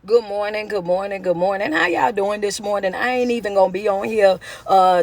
Good morning, good morning, good morning. How y'all doing this morning? I ain't even gonna be on here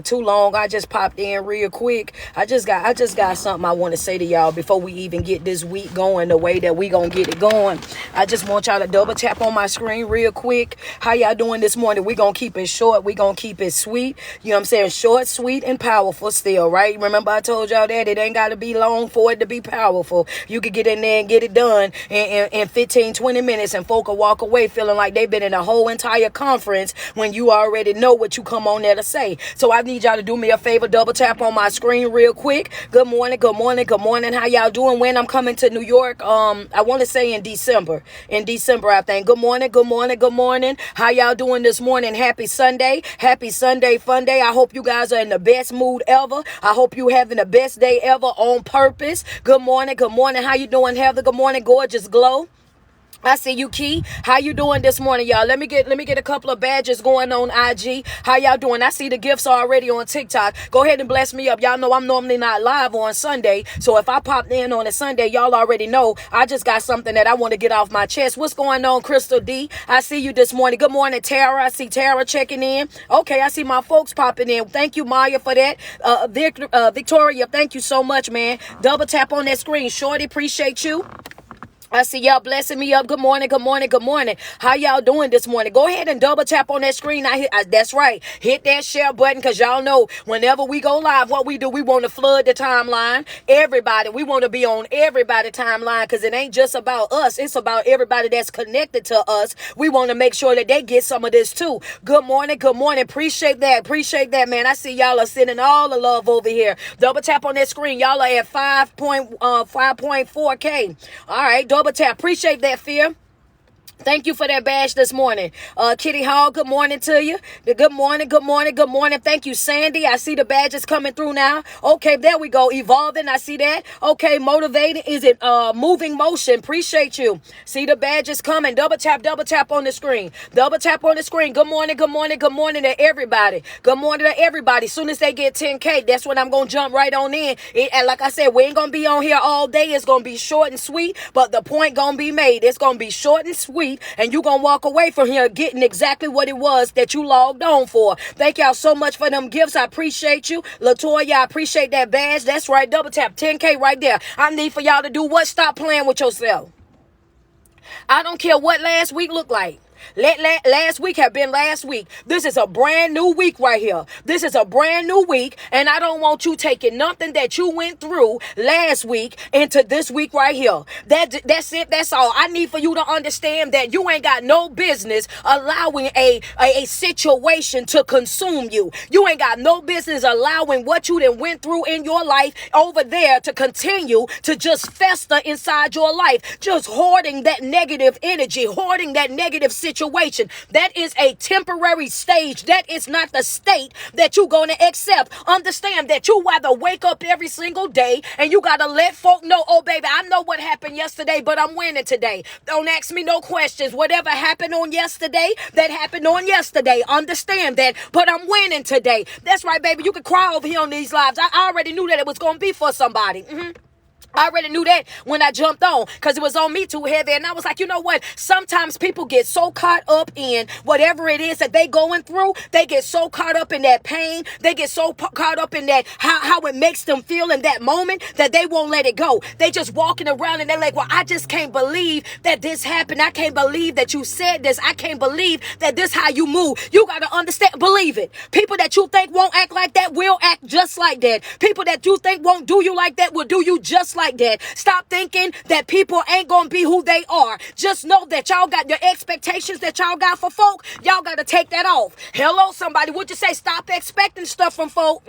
too long. I just popped in real quick. I just got something I want to say to y'all before we even get this week going the way that we gonna get it going. I just want y'all to double tap on my screen real quick. How y'all doing this morning? We gonna keep it short. We gonna keep it sweet. You know what I'm saying? Short, sweet, and powerful still, right? Remember I told y'all that it ain't gotta be long for it to be powerful. You could get in there and get it done in 15, 20 minutes and folk will walk away feeling like they've been in a whole entire conference when you already know what you come on there to say. So I need y'all to do me a favor, double tap on my screen real quick. Good morning, good morning, good morning. How y'all doing? When I'm coming to New York, I want to say in December. In December, I think. Good morning, good morning, good morning. How y'all doing this morning? Happy Sunday. Happy Sunday fun day. I hope you guys are in the best mood ever. I hope you having the best day ever on purpose. Good morning, good morning. How you doing, Heather? Good morning, gorgeous glow. I see you, Key. How you doing this morning, y'all? Let me get a couple of badges going on IG. How y'all doing? I see the gifts already on TikTok. Go ahead and bless me up. Y'all know I'm normally not live on Sunday. So if I popped in on a Sunday, y'all already know I just got something that I want to get off my chest. What's going on, Crystal D? I see you this morning. Good morning, Tara. I see Tara checking in. Okay, I see my folks popping in. Thank you, Maya, for that. Victoria, thank you so much, man. Double tap on that screen. Shorty, appreciate you. I see y'all blessing me up. Good morning, good morning, good morning. How y'all doing this morning? Go ahead and double tap on that screen. That's right. Hit that share button because y'all know whenever we go live, what we do, we want to flood the timeline. Everybody, we want to be on everybody's timeline because it ain't just about us. It's about everybody that's connected to us. We want to make sure that they get some of this too. Good morning, good morning. Appreciate that. Appreciate that, man. I see y'all are sending all the love over here. Double tap on that screen. Y'all are at 5.4K. All right, double tap. Appreciate that, Fear. Thank you for that badge this morning. Kitty Hall, good morning to you. Good morning, good morning, good morning. Thank you, Sandy. I see the badges coming through now. Okay, there we go. Evolving, I see that. Okay, motivating. Is it moving motion? Appreciate you. See the badges coming. Double tap on the screen. Double tap on the screen. Good morning, good morning, good morning to everybody. Good morning to everybody. Soon as they get 10K, that's when I'm going to jump right on in. And like I said, we ain't going to be on here all day. It's going to be short and sweet, but the point going to be made. It's going to be short and sweet. And you're going to walk away from here getting exactly what it was that you logged on for. Thank y'all so much for them gifts. I appreciate you. Latoya, I appreciate that badge. That's right. Double tap 10K right there. I need for y'all to do what? Stop playing with yourself. I don't care what last week looked like. Last week have been last week. This is a brand new week right here. This is a brand new week, and I don't want you taking nothing that you went through last week into this week right here. That's it. That's all. I need for you to understand that you ain't got no business allowing a situation to consume you. You ain't got no business allowing what you done went through in your life over there to continue to just fester inside your life, just hoarding that negative energy, hoarding that negative situation. That is a temporary stage. That is not the state that you're going to accept. Understand that you rather wake up every single day and you got to let folk know, oh, baby, I know what happened yesterday, but I'm winning today. Don't ask me no questions. Whatever happened on yesterday, that happened on yesterday. Understand that, but I'm winning today. That's right, baby. You can cry over here on these lives. I already knew that it was going to be for somebody. I already knew that when I jumped on because it was on me too heavy. And I was like, you know what? Sometimes people get so caught up in whatever it is that they going through. They get so caught up in that pain. They get so caught up in that how it makes them feel in that moment that they won't let it go. They just walking around and they're like, well, I just can't believe that this happened. I can't believe that you said this. I can't believe that this how you move. You got to understand, believe it. People that you think won't act like that will act just like that. People that you think won't do you like that will do you just like that. Stop thinking that people ain't gonna be who they are. Just know that y'all got your expectations that y'all got for folk. Y'all got to take that off. Hello, somebody. Would you say stop expecting stuff from folk?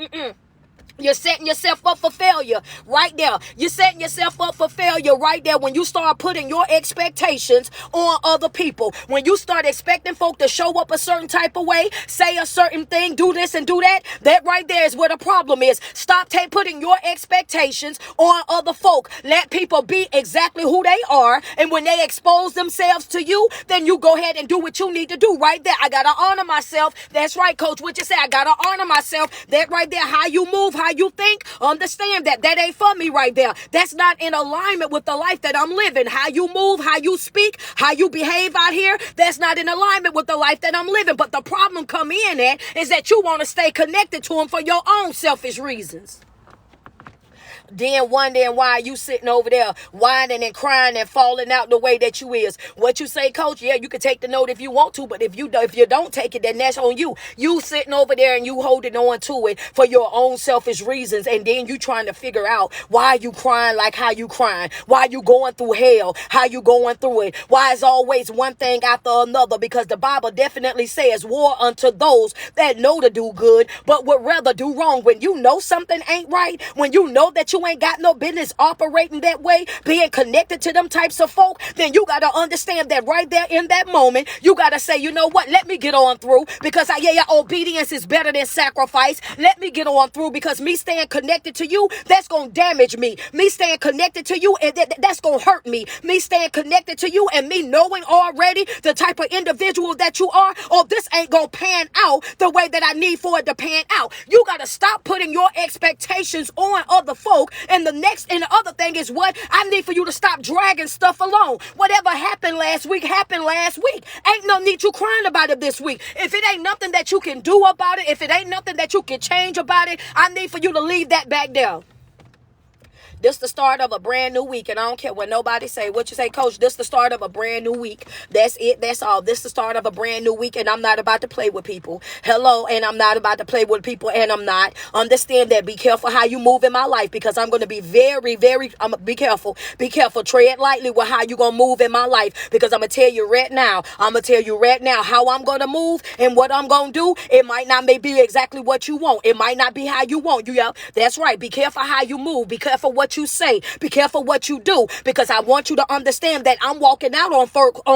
You're setting yourself up for failure right there. You're setting yourself up for failure right there when you start putting your expectations on other people. When you start expecting folk to show up a certain type of way, say a certain thing, do this and do that, that right there is where the problem is. Stop putting your expectations on other folk. Let people be exactly who they are. And when they expose themselves to you, then you go ahead and do what you need to do right there. I got to honor myself. That's right, coach. What you say? I got to honor myself. That right there, how you move, how how you think, understand that that ain't for me right there. That's not in alignment with the life that I'm living. How you move, how you speak, how you behave out here, that's not in alignment with the life that I'm living. But the problem come in at is that you want to stay connected to him for your own selfish reasons. Then wondering why you sitting over there whining and crying and falling out the way that you is. What you say, coach? Yeah, you can take the note if you want to, but if you don't take it, then that's on you. You sitting over there and you holding on to it for your own selfish reasons, and then you trying to figure out why you crying like how you crying, why you going through hell, how you going through it, why it's always one thing after another, because the Bible definitely says war unto those that know to do good, but would rather do wrong. When you know something ain't right, when you know that you ain't got no business operating that way, being connected to them types of folk, then you got to understand that right there in that moment, you got to say, you know what, let me get on through, because obedience is better than sacrifice. Let me get on through, because me staying connected to you, that's going to damage me. Me staying connected to you, and that's going to hurt me. Me staying connected to you and me knowing already the type of individual that you are, this ain't going to pan out the way that I need for it to pan out. You got to stop putting your expectations on other folk. And the other thing is what? I need for you to stop dragging stuff along. Whatever happened last week. Ain't no need you crying about it this week. If it ain't nothing that you can do about it, if it ain't nothing that you can change about it, I need for you to leave that back there. This the start of a brand new week, and I don't care what nobody say. What you say, coach? This the start of a brand new week. That's it. That's all. This the start of a brand new week, and I'm not about to play with people. Hello, and I'm not about to play with people, and I'm not. Understand that. Be careful how you move in my life, because I'm going to be very, very, be careful. Be careful. Tread lightly with how you going to move in my life, because I'm going to tell you right now. How I'm going to move and what I'm going to do. It might not may be exactly what you want. It might not be how you want. That's right. Be careful how you move. Be careful what you say. Be careful what you do, because I want you to understand that I'm walking out on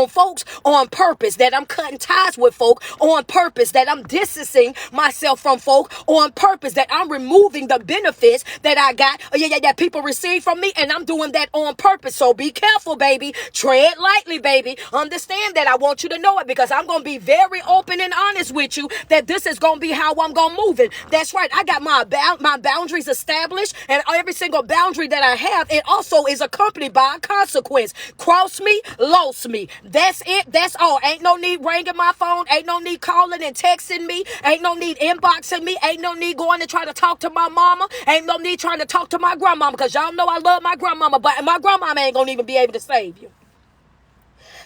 folks on purpose, that I'm cutting ties with folk on purpose, that I'm distancing myself from folk on purpose, that I'm removing the benefits that I got, that people receive from me, and I'm doing that on purpose. So be careful, baby. Tread lightly, baby. Understand that. I want you to know it, because I'm going to be very open and honest with you that this is going to be how I'm going to move it. That's right. I got my boundaries established, and every single boundary that I have, it also is accompanied by a consequence. Cross me, lost me. That's it. That's all. Ain't no need ringing my phone. Ain't no need calling and texting me. Ain't no need inboxing me. Ain't no need going to try to talk to my mama. Ain't no need trying to talk to my grandmama, because y'all know I love my grandmama, but my grandmama ain't gonna even be able to save you.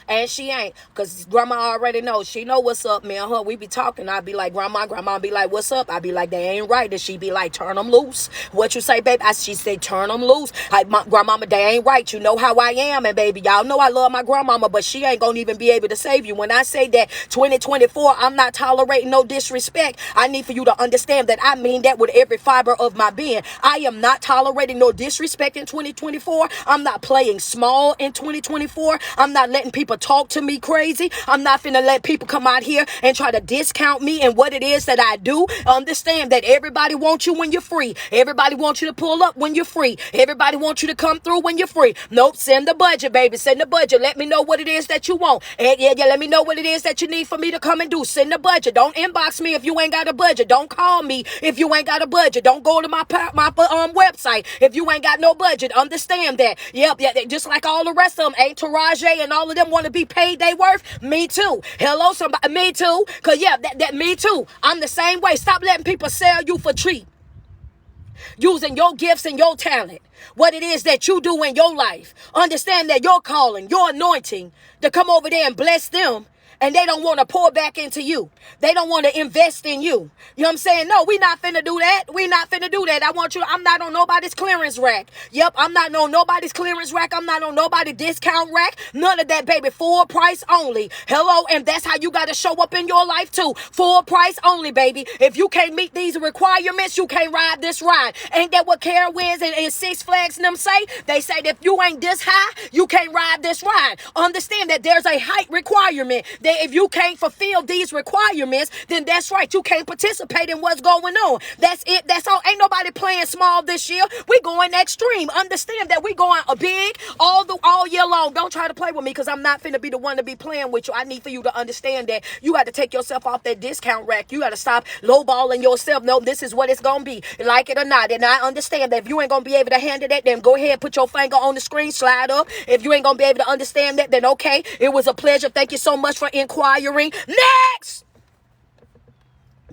And she ain't, because grandma already knows. She know what's up, man. We be talking. I be like, grandma be like, what's up? I be like, they ain't right. And she be like, turn them loose. What you say, baby? She say, turn them loose. My grandmama, they ain't right. You know how I am. And baby, y'all know I love my grandmama, but she ain't gonna even be able to save you. When I say that 2024, I'm not tolerating no disrespect, I need for you to understand that I mean that with every fiber of my being. I am not tolerating no disrespect in 2024. I'm not playing small in 2024. I'm not letting people talk to me crazy. I'm not finna let people come out here and try to discount me and what it is that I do. Understand that everybody wants you when you're free. Everybody wants you to pull up when you're free. Everybody wants you to come through when you're free. Nope, send the budget, baby. Send the budget. Let me know what it is that you want. And let me know what it is that you need for me to come and do. Send the budget. Don't inbox me if you ain't got a budget. Don't call me if you ain't got a budget. Don't go to my website if you ain't got no budget. Understand that. Yep, just like all the rest of them. Ain't Taraji and all of them want to be paid they worth. Me too. Hello, somebody. Me too. Cause that me too. I'm the same way. Stop letting people sell you for cheap. Using your gifts and your talent, what it is that you do in your life. Understand that your calling, your anointing, to come over there and bless them, and they don't want to pour back into you. They don't want to invest in you. You know what I'm saying? No, we not finna do that. We not finna do that. I'm not on nobody's clearance rack. Yep, I'm not on nobody's clearance rack. I'm not on nobody's discount rack. None of that, baby. Full price only. Hello, and that's how you got to show up in your life too. Full price only, baby. If you can't meet these requirements, you can't ride this ride. Ain't that what Carowinds and Six Flags and them say? They say that if you ain't this high, you can't ride this ride. Understand that there's a height requirement. that if you can't fulfill these requirements, then that's right, you can't participate in what's going on. That's it. That's all. Ain't nobody playing small this year. We going extreme. Understand that we going a big all year long. Don't try to play with me, because I'm not finna be the one to be playing with you. I need for you to understand that you got to take yourself off that discount rack. You got to stop lowballing yourself. No, this is what it's gonna be, like it or not. And I understand that if you ain't gonna be able to handle that, then go ahead, put your finger on the screen, slide up. If you ain't gonna be able to understand that, then okay, it was a pleasure. Thank you so much for inquiring. Next.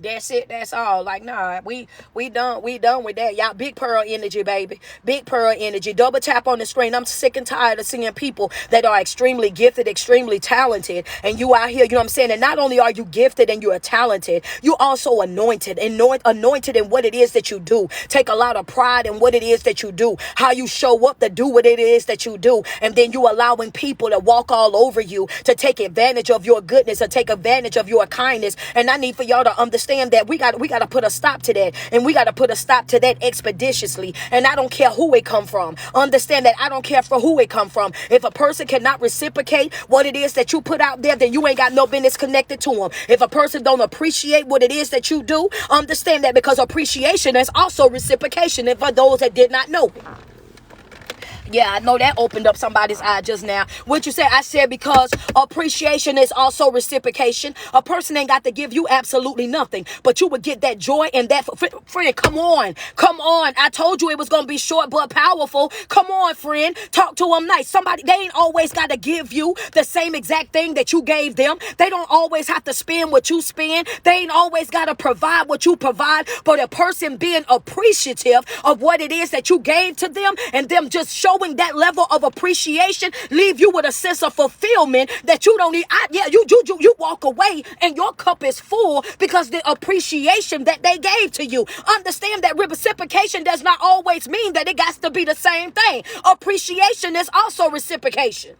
That's it. That's all. Like, nah, we done with that. Y'all, big pearl energy, baby. Big pearl energy. Double tap on the screen. I'm sick and tired of seeing people that are extremely gifted, extremely talented, and you out here, you know what I'm saying? And not only are you gifted and you are talented, you also anointed in what it is that you do. Take a lot of pride in what it is that you do, how you show up to do what it is that you do, and then you allowing people to walk all over you, to take advantage of your goodness, or take advantage of your kindness. And I need for y'all to understand that we got to put a stop to that, and we got to put a stop to that expeditiously. And I don't care who it come from. Understand that I don't care for who it come from. If a person cannot reciprocate what it is that you put out there, then you ain't got no business connected to them. If a person don't appreciate what it is that you do, understand that, because appreciation is also reciprocation. And for those that did not know, yeah, I know that opened up somebody's eye just now. What you said? I said because appreciation is also reciprocation. A person ain't got to give you absolutely nothing, but you would get that joy and that. Friend, come on. I told you it was going to be short but powerful. Come on, friend. Talk to them nice. Somebody, they ain't always got to give you the same exact thing that you gave them. They don't always have to spend what you spend. They ain't always got to provide what you provide. But a person being appreciative of what it is that you gave to them, and them just showing that level of appreciation, leave you with a sense of fulfillment that you don't need. You walk away and your cup is full because the appreciation that they gave to you. Understand that reciprocation does not always mean that it got to be the same thing. Appreciation is also reciprocation.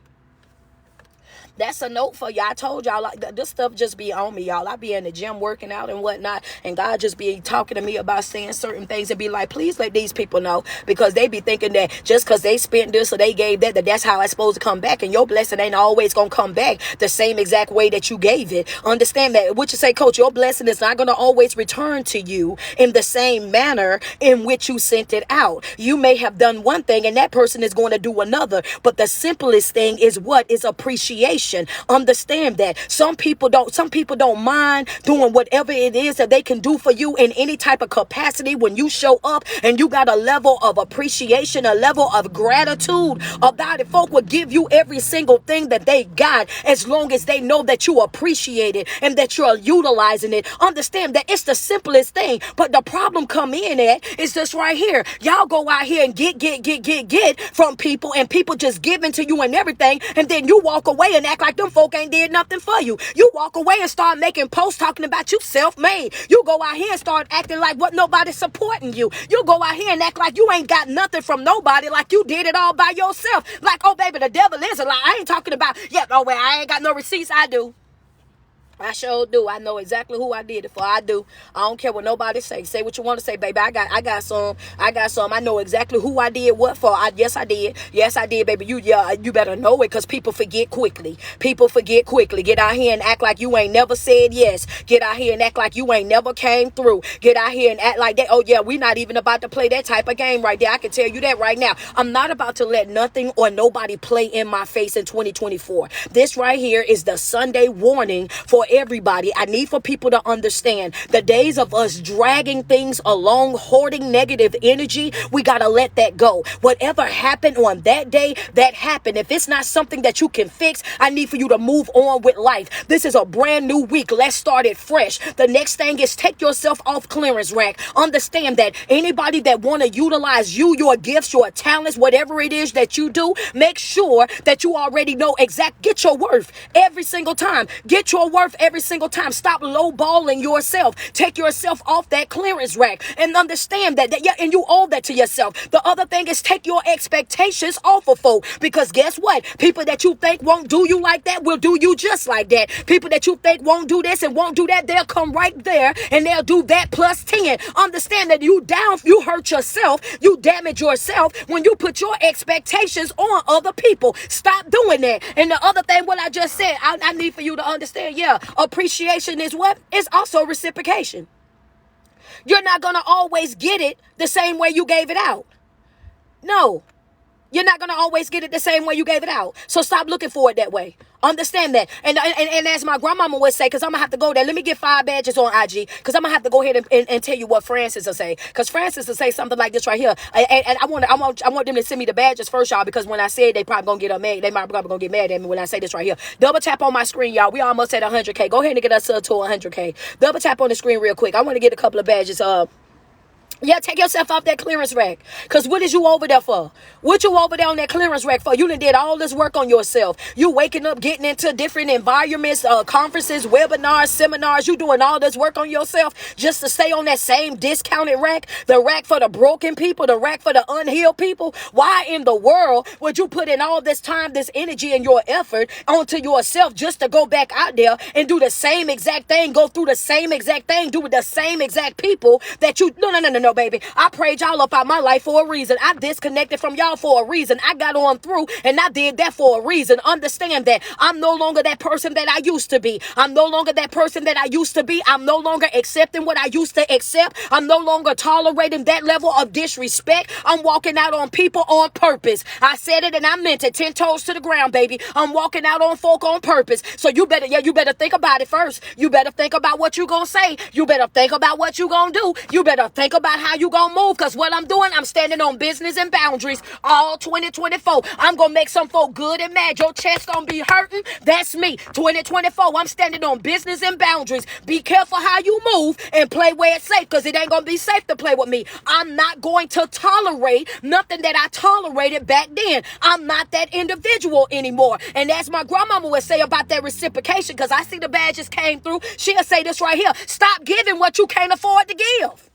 That's a note for y'all. I told y'all, like, this stuff just be on me, y'all. I be in the gym working out and whatnot, and God just be talking to me about saying certain things and be like, please let these people know, because they be thinking that just because they spent this or they gave that's how it's supposed to come back. And your blessing ain't always going to come back the same exact way that you gave it. Understand that. What you say, coach, your blessing is not going to always return to you in the same manner in which you sent it out. You may have done one thing and that person is going to do another, but the simplest thing is what is appreciation. Understand that some people don't mind doing whatever it is that they can do for you in any type of capacity when you show up and you got a level of appreciation, a level of gratitude about it. Folk will give you every single thing that they got as long as they know that you appreciate it and that you're utilizing it. Understand that it's the simplest thing, but the problem come in at is this right here. Y'all go out here and get from people, and people just giving to you and everything, and then you walk away and act like them folk ain't did nothing for you. You walk away and start making posts talking about you self-made. You go out here and start acting like what nobody's supporting you. You go out here and act like you ain't got nothing from nobody, like you did it all by yourself. Like, oh baby, the devil is a lie. I ain't talking about, well, I ain't got no receipts. I do. I sure do. I know exactly who I did it for. I do. I don't care what nobody say. Say what you want to say, baby. I got some. I know exactly who I did what for. Yes, I did. Yes, I did, baby. You better know it, because people forget quickly. Get out here and act like you ain't never said yes. Get out here and act like you ain't never came through. Get out here and act like that. Oh yeah, we not even about to play that type of game right there. I can tell you that right now. I'm not about to let nothing or nobody play in my face in 2024. This right here is the Sunday warning for everybody. I need for people to understand the days of us dragging things along, hoarding negative energy. We got to let that go. Whatever happened on that day, that happened. If it's not something that you can fix, I need for you to move on with life. This is a brand new week. Let's start it fresh. The next thing is take yourself off clearance rack. Understand that anybody that want to utilize you, your gifts, your talents, whatever it is that you do, make sure that you already know get your worth every single time. Get your worth every single time. Stop lowballing yourself. Take yourself off that clearance rack and understand that yeah, and you owe that to yourself. The other thing is take your expectations off of folk, because guess what? People that you think won't do you like that will do you just like that. People that you think won't do this and won't do that, they'll come right there and they'll do that plus 10. Understand that you hurt yourself, you damage yourself when you put your expectations on other people. Stop doing that. And the other thing, what I just said, I need for you to understand, yeah, appreciation is what? It's also reciprocation. You're not going to always get it the same way you gave it out. No. You're not going to always get it the same way you gave it out. So stop looking for it that way. Understand that. And as my grandmama would say, because I'm going to have to go there. Let me get 5 badges on IG, because I'm going to have to go ahead and tell you what Francis will say. Because Francis will say something like this right here. And I want them to send me the badges first, y'all, because when I say it, they probably going to get mad. They might probably going to get mad at me when I say this right here. Double tap on my screen, y'all. We almost at 100K. Go ahead and get us to 100K. Double tap on the screen real quick. I want to get a couple of badges. Yeah, take yourself off that clearance rack. Because what is you over there for? What you over there on that clearance rack for? You done did all this work on yourself. You waking up, getting into different environments, conferences, webinars, seminars. You doing all this work on yourself just to stay on that same discounted rack. The rack for the broken people, the rack for the unhealed people. Why in the world would you put in all this time, this energy, and your effort onto yourself just to go back out there and do the same exact thing, go through the same exact thing, do with the same exact people that you... No, baby. I prayed y'all up out my life for a reason. I disconnected from y'all for a reason. I got on through and I did that for a reason. Understand that I'm no longer that person that I used to be. I'm no longer that person that I used to be. I'm no longer accepting what I used to accept. I'm no longer tolerating that level of disrespect. I'm walking out on people on purpose. I said it and I meant it. 10 toes to the ground, baby. I'm walking out on folk on purpose. So you better think about it first. You better think about what you gonna say. You better think about what you gonna do. You better think about how you gonna move, because what I'm doing, I'm standing on business and boundaries all 2024. I'm gonna make some folk good and mad. Your chest gonna be hurting. That's me. 2024, I'm standing on business and boundaries. Be careful how you move and play where it's safe, because it ain't gonna be safe to play with me. I'm not going to tolerate nothing that I tolerated back then. I'm not that individual anymore. And as my grandmama would say about that reciprocation, because I see the badges came through, she'll say this right here: stop giving what you can't afford to give.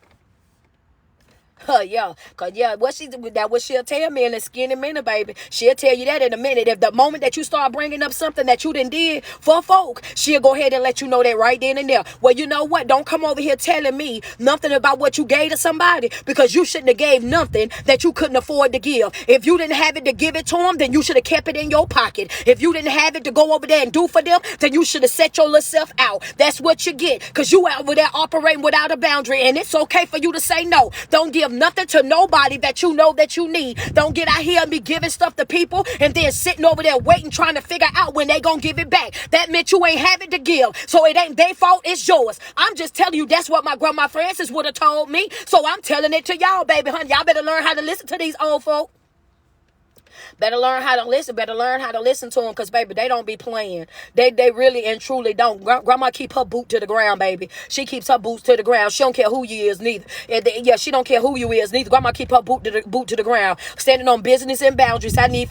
What she'll tell me in a skinny minute, baby. She'll tell you that in a minute. If the moment that you start bringing up something that you done did for folk, she'll go ahead and let you know that right then and there. Well, you know what? Don't come over here telling me nothing about what you gave to somebody, because you shouldn't have gave nothing that you couldn't afford to give. If you didn't have it to give it to them, then you should have kept it in your pocket. If you didn't have it to go over there and do for them, then you should have set your little self out. That's what you get, because you out over there operating without a boundary, and it's okay for you to say no. Don't give nothing to nobody that you know that you need. Don't get out here and be giving stuff to people and then sitting over there waiting, trying to figure out when they gonna give it back. That meant you ain't have it to give, so it ain't their fault, it's yours. I'm just telling you, that's what my grandma Francis would have told me, so I'm telling it to y'all, baby, honey. Y'all better learn how to listen to these old folk. Better learn how to listen. Better learn how to listen to them, because, baby, they don't be playing. They really and truly don't. Grandma keep her boot to the ground, baby. She keeps her boots to the ground. She don't care who you is, neither. She don't care who you is, neither. Grandma keep her boot to the ground. Standing on business and boundaries. I need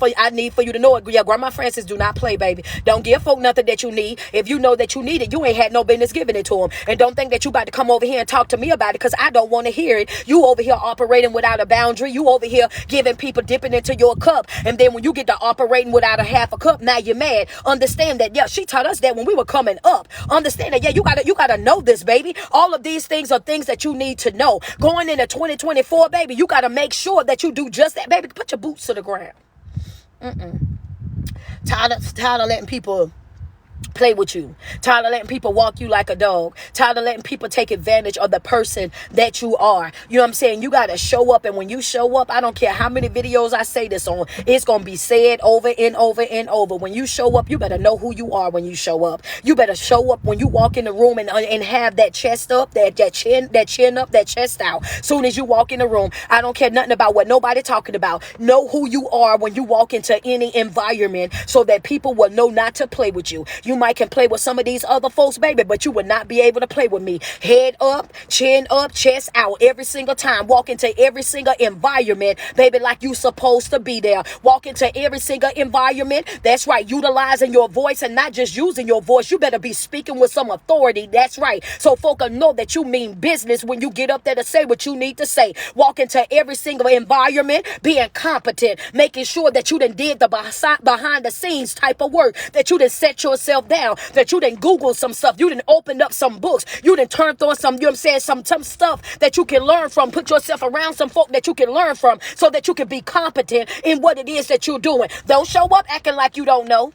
for you to know it. Yeah, Grandma Francis do not play, baby. Don't give folk nothing that you need. If you know that you need it, you ain't had no business giving it to them. And don't think that you about to come over here and talk to me about it, because I don't want to hear it. You over here operating without a boundary. You over here giving people, dipping into your cup. And then when you get to operating without a half a cup, now you're mad. Understand that, yeah, she taught us that when we were coming up. Understand that, yeah, you gotta know this, baby. All of these things are things that you need to know. Going into 2024, baby, you gotta make sure that you do just that, baby. Put your boots to the ground. Tired of letting people play with you. Tired of letting people walk you like a dog. Tired of letting people take advantage of the person that you are. You know what I'm saying? You got to show up. And when you show up, I don't care how many videos I say this on, it's going to be said over and over and over. When you show up, you better know who you are when you show up. You better show up when you walk in the room and have that chest up, that chin up, that chest out. Soon as you walk in the room, I don't care nothing about what nobody talking about. Know who you are when you walk into any environment, so that people will know not to play with you. You you might can play with some of these other folks, baby, but you would not be able to play with me. Head up, chin up, chest out every single time. Walk into every single environment, baby, like you supposed to be there. Walk into every single environment. That's right. Utilizing your voice and not just using your voice. You better be speaking with some authority. That's right. So folk will know that you mean business when you get up there to say what you need to say. Walk into every single environment, being competent, making sure that you done did the behind the scenes type of work, that you done set yourself down, that you done Google some stuff, you done opened up some books, you done turned on some, you know what I'm saying, some stuff that you can learn from. Put yourself around some folk that you can learn from so that you can be competent in what it is that you're doing. Don't show up acting like you don't know.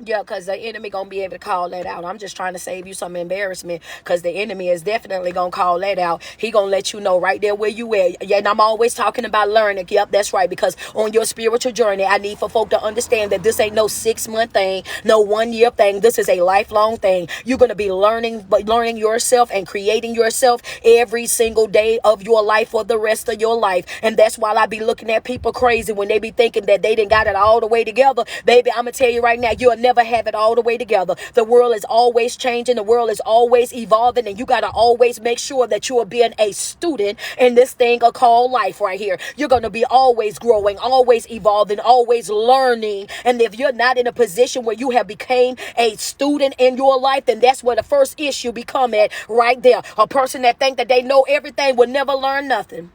Yeah, because the enemy going to be able to call that out. I'm just trying to save you some embarrassment, because the enemy is definitely going to call that out. He going to let you know right there where you at. Yeah, and I'm always talking about learning. Yep, that's right, because on your spiritual journey, I need for folk to understand that this ain't no 6-month thing, no 1-year thing. This is a lifelong thing. You're going to be learning yourself and creating yourself every single day of your life for the rest of your life. And that's why I be looking at people crazy when they be thinking that they didn't got it all the way together. Baby, I'm going to tell you right now, you'll never have it all the way together. The world is always changing. The world is always evolving, and you got to always make sure that you are being a student in this thing called life right here. You're going to be always growing, always evolving, always learning. And if you're not in a position where you have became a student in your life, then that's where the first issue become at right there. A person that think that they know everything will never learn nothing.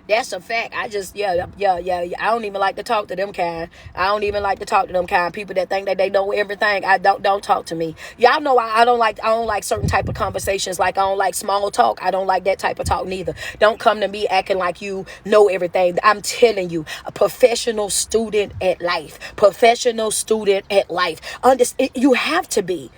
That's a fact. I just, yeah. I don't even like to talk to them kind. People that think that they know everything. Don't talk to me. Y'all know I don't like certain type of conversations. Like I don't like small talk. I don't like that type of talk neither. Don't come to me acting like you know everything. I'm telling you, a professional student at life. You have to be.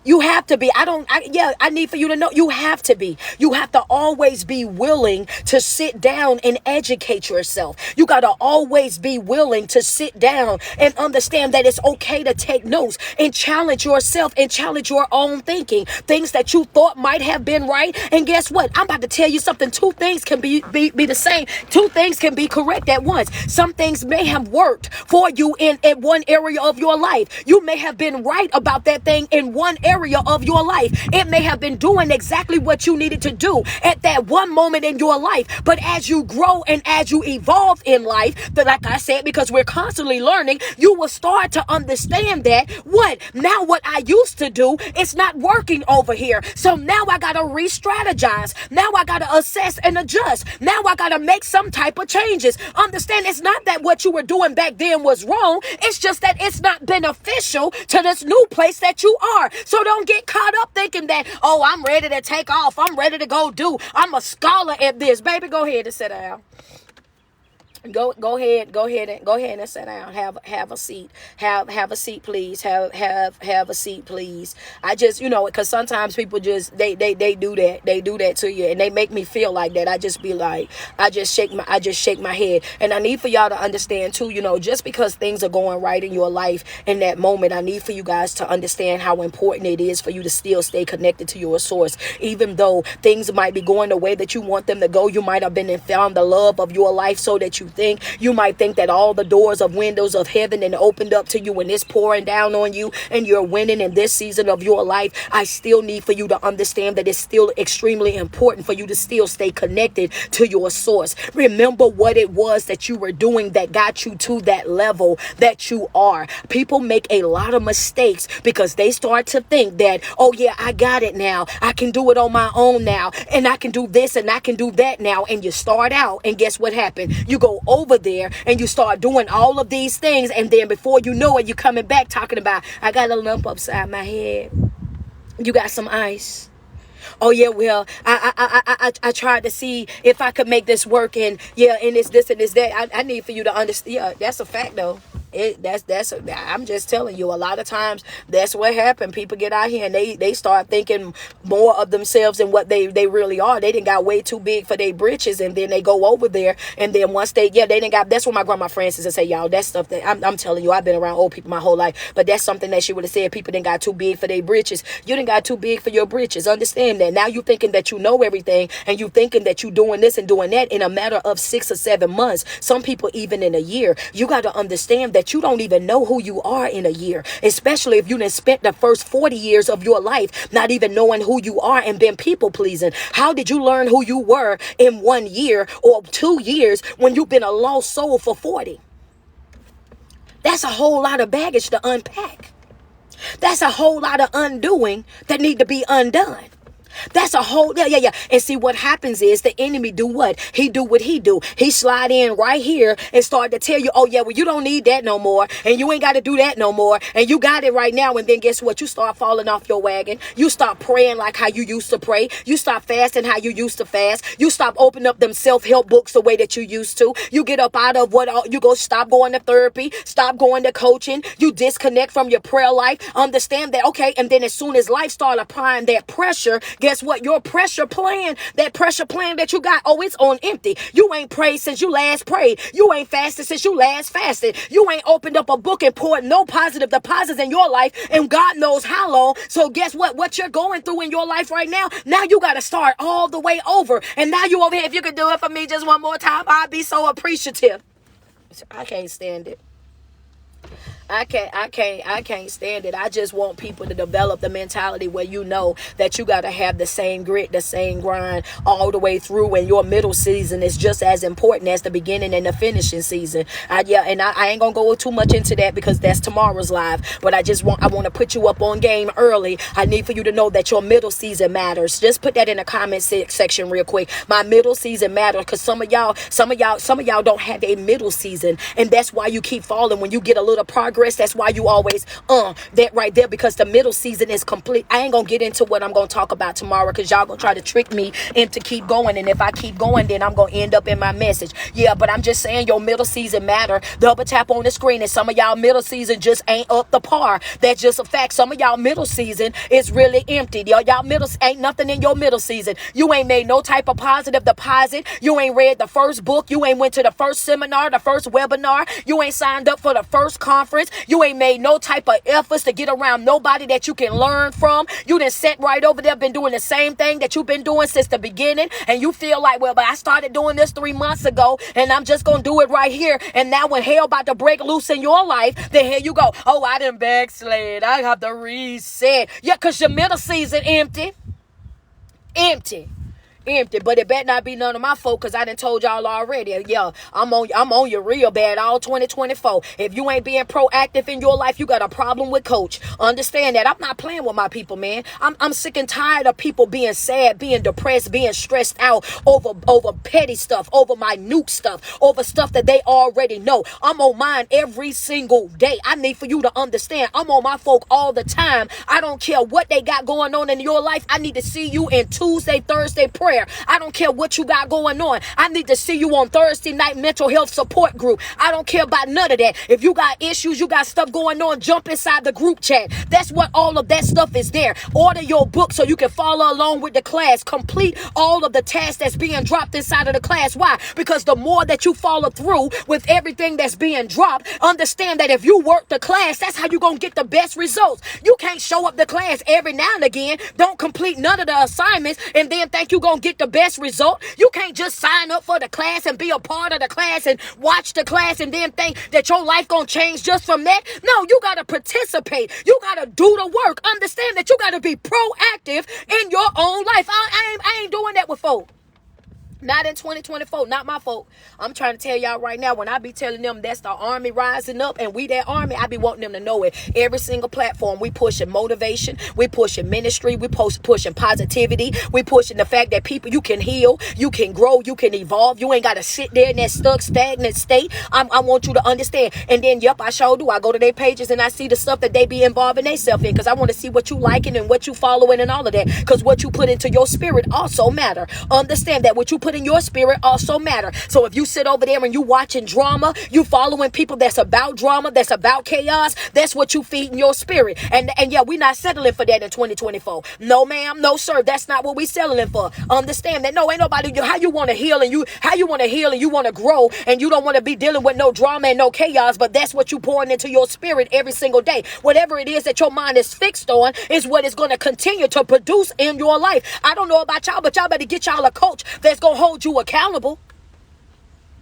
I need for you to know you have to be. You have to always be willing to sit down and educate yourself. You got to always be willing to sit down and understand that it's okay to take notes and challenge yourself and challenge your own thinking. Things that you thought might have been right. And guess what? I'm about to tell you something. Two things can be the same. Two things can be correct at once. Some things may have worked for you in one area of your life. You may have been right about that thing in one area of your life. It may have been doing exactly what you needed to do at that one moment in your life. But as you grow and as you evolve in life, like I said, because we're constantly learning, you will start to understand that what I used to do is not working over here. So now I got to re-strategize. Now I got to assess and adjust. Now I got to make some type of changes. Understand, it's not that what you were doing back then was wrong. It's just that it's not beneficial to this new place that you are. So don't get caught up thinking that, oh, I'm ready to take off. I'm ready to go do. I'm a scholar at this. Baby, go ahead and sit down. Go ahead and sit down. Have a seat. Have a seat, please. Have a seat, please. I just, because sometimes people just they do that. They do that to you, and they make me feel like that. I just be like, I just shake my head. And I need for y'all to understand too, just because things are going right in your life in that moment, I need for you guys to understand how important it is for you to still stay connected to your source. Even though things might be going the way that you want them to go, you might have been and found the love of your life so that you might think that all the doors of windows of heaven and opened up to you and it's pouring down on you and you're winning in this season of your life. I still need for you to understand that it's still extremely important for you to still stay connected to your source. Remember what it was that you were doing that got you to that level that you are. People make a lot of mistakes because they start to think that, oh yeah, I got it now. I can do it on my own now. And I can do this and I can do that now. And you start out and guess what happened? You go over there and you start doing all of these things, and then before you know it, you're coming back talking about, I got a lump upside my head. You got some ice. Oh yeah, well, I tried to see if I could make this work, and yeah, and it's this and this that. I need for you to understand. Yeah, that's a fact though. I'm just telling you, a lot of times that's what happened. People get out here and they start thinking more of themselves than what they really are. They done got way too big for their britches, and then they go over there, and then once they done got, that's what my grandma Francis would say, y'all, that's stuff that I'm telling you, I've been around old people my whole life, but that's something that she would have said. People done got too big for their britches. You done got too big for your britches. Understand that. Now you thinking that you know everything, and you thinking that you doing this and doing that in a matter of 6 or 7 months. Some people even in a year. You got to understand that that you don't even know who you are in a year, especially if you done spent the first 40 years of your life not even knowing who you are and been people pleasing. How did you learn who you were in 1 year or 2 years when you've been a lost soul for 40? That's a whole lot of baggage to unpack. That's a whole lot of undoing that need to be undone. That's a whole, yeah. And see, what happens is the enemy do what? He do what he do. He slide in right here and start to tell you, oh yeah, well, you don't need that no more. And you ain't got to do that no more. And you got it right now. And then guess what? You start falling off your wagon. You start praying like how you used to pray. You stop fasting how you used to fast. You stop opening up them self-help books the way that you used to. You get up out of you go stop going to therapy, stop going to coaching. You disconnect from your prayer life. Understand that, okay, and then as soon as life start applying that pressure, guess what? Your pressure plan, that pressure plan that you got, oh, it's on empty. You ain't prayed since you last prayed. You ain't fasted since you last fasted. You ain't opened up a book and poured no positive deposits in your life and God knows how long. So guess what? What you're going through in your life right now you got to start all the way over. And now you over here, if you could do it for me just one more time, I'd be so appreciative. I can't stand it. I can't stand it. I just want people to develop the mentality where you know that you got to have the same grit, the same grind all the way through. And your middle season is just as important as the beginning and the finishing season. I ain't gonna go too much into that because that's tomorrow's live. But I want to put you up on game early. I need for you to know that your middle season matters. Just put that in the comment section real quick. My middle season matters because some of y'all don't have a middle season, and that's why you keep falling when you get a little progress. That's why you always that right there, because the middle season is complete. I ain't gonna get into what I'm gonna talk about tomorrow because y'all gonna try to trick me into keep going, and if I keep going then I'm gonna end up in my message. Yeah, but I'm just saying your middle season matter. Double tap on the screen, and some of y'all middle season just ain't up the par. That's just a fact. Some of y'all middle season is really empty. Y'all middle ain't nothing in your middle season. You ain't made no type of positive deposit. You ain't read the first book. You ain't went to the first seminar, the first webinar. You ain't signed up for the first conference. You ain't made no type of efforts to get around nobody that you can learn from. You done sat right over there, been doing the same thing that you've been doing since the beginning. And you feel like, well, but I started doing this 3 months ago and I'm just going to do it right here. And now when hell about to break loose in your life, then here you go. Oh, I done backslid. I have to reset. Yeah, because your middle season empty. But it better not be none of my folk, because I done told y'all already. Yeah, I'm on you real bad all 2024. If you ain't being proactive in your life, you got a problem with coach. Understand that. I'm not playing with my people, man. I'm sick and tired of people being sad, being depressed, being stressed out over petty stuff, over minute stuff, over stuff that they already know. I'm on mine every single day. I need for you to understand. I'm on my folk all the time. I don't care what they got going on in your life. I need to see you in Tuesday, Thursday prayer. I don't care what you got going on. I need to see you on Thursday night mental health support group. I don't care about none of that. If you got issues, you got stuff going on, jump inside the group chat. That's what all of that stuff is there. Order your book so you can follow along with the class. Complete all of the tasks that's being dropped inside of the class. Why? Because the more that you follow through with everything that's being dropped, understand that if you work the class, that's how you're going to get the best results. You can't show up the class every now and again, don't complete none of the assignments, and then think you're going to get the best result. You can't just sign up for the class and be a part of the class and watch the class and then think that your life gonna change just from that. No, you gotta participate. You gotta do the work. Understand that you gotta be proactive in your own life. I ain't doing that with folk. Not in 2024, not my fault. I'm trying to tell y'all right now, when I be telling them that's the army rising up and we that army, I be wanting them to know it. Every single platform, we pushing motivation, we pushing ministry, we pushing positivity, we pushing the fact that people, you can heal, you can grow, you can evolve. You ain't got to sit there in that stuck, stagnant state. I want you to understand. And then, yep, I sure do. I go to their pages and I see the stuff that they be involving themselves in, because I want to see what you liking and what you following and all of that, because what you put into your spirit also matter. Understand that what you put in your spirit also matter. So if you sit over there and you watching drama, you following people that's about drama, that's about chaos, that's what you feed in your spirit. And yeah, we're not settling for that in 2024. No ma'am, no sir, that's not what we settling for. Understand that. No, ain't nobody, how you want to heal and you want to grow and you don't want to be dealing with no drama and no chaos, but that's what you pouring into your spirit every single day. Whatever it is that your mind is fixed on is what is going to continue to produce in your life. I don't know about y'all, but y'all better get y'all a coach that's going to hold you accountable.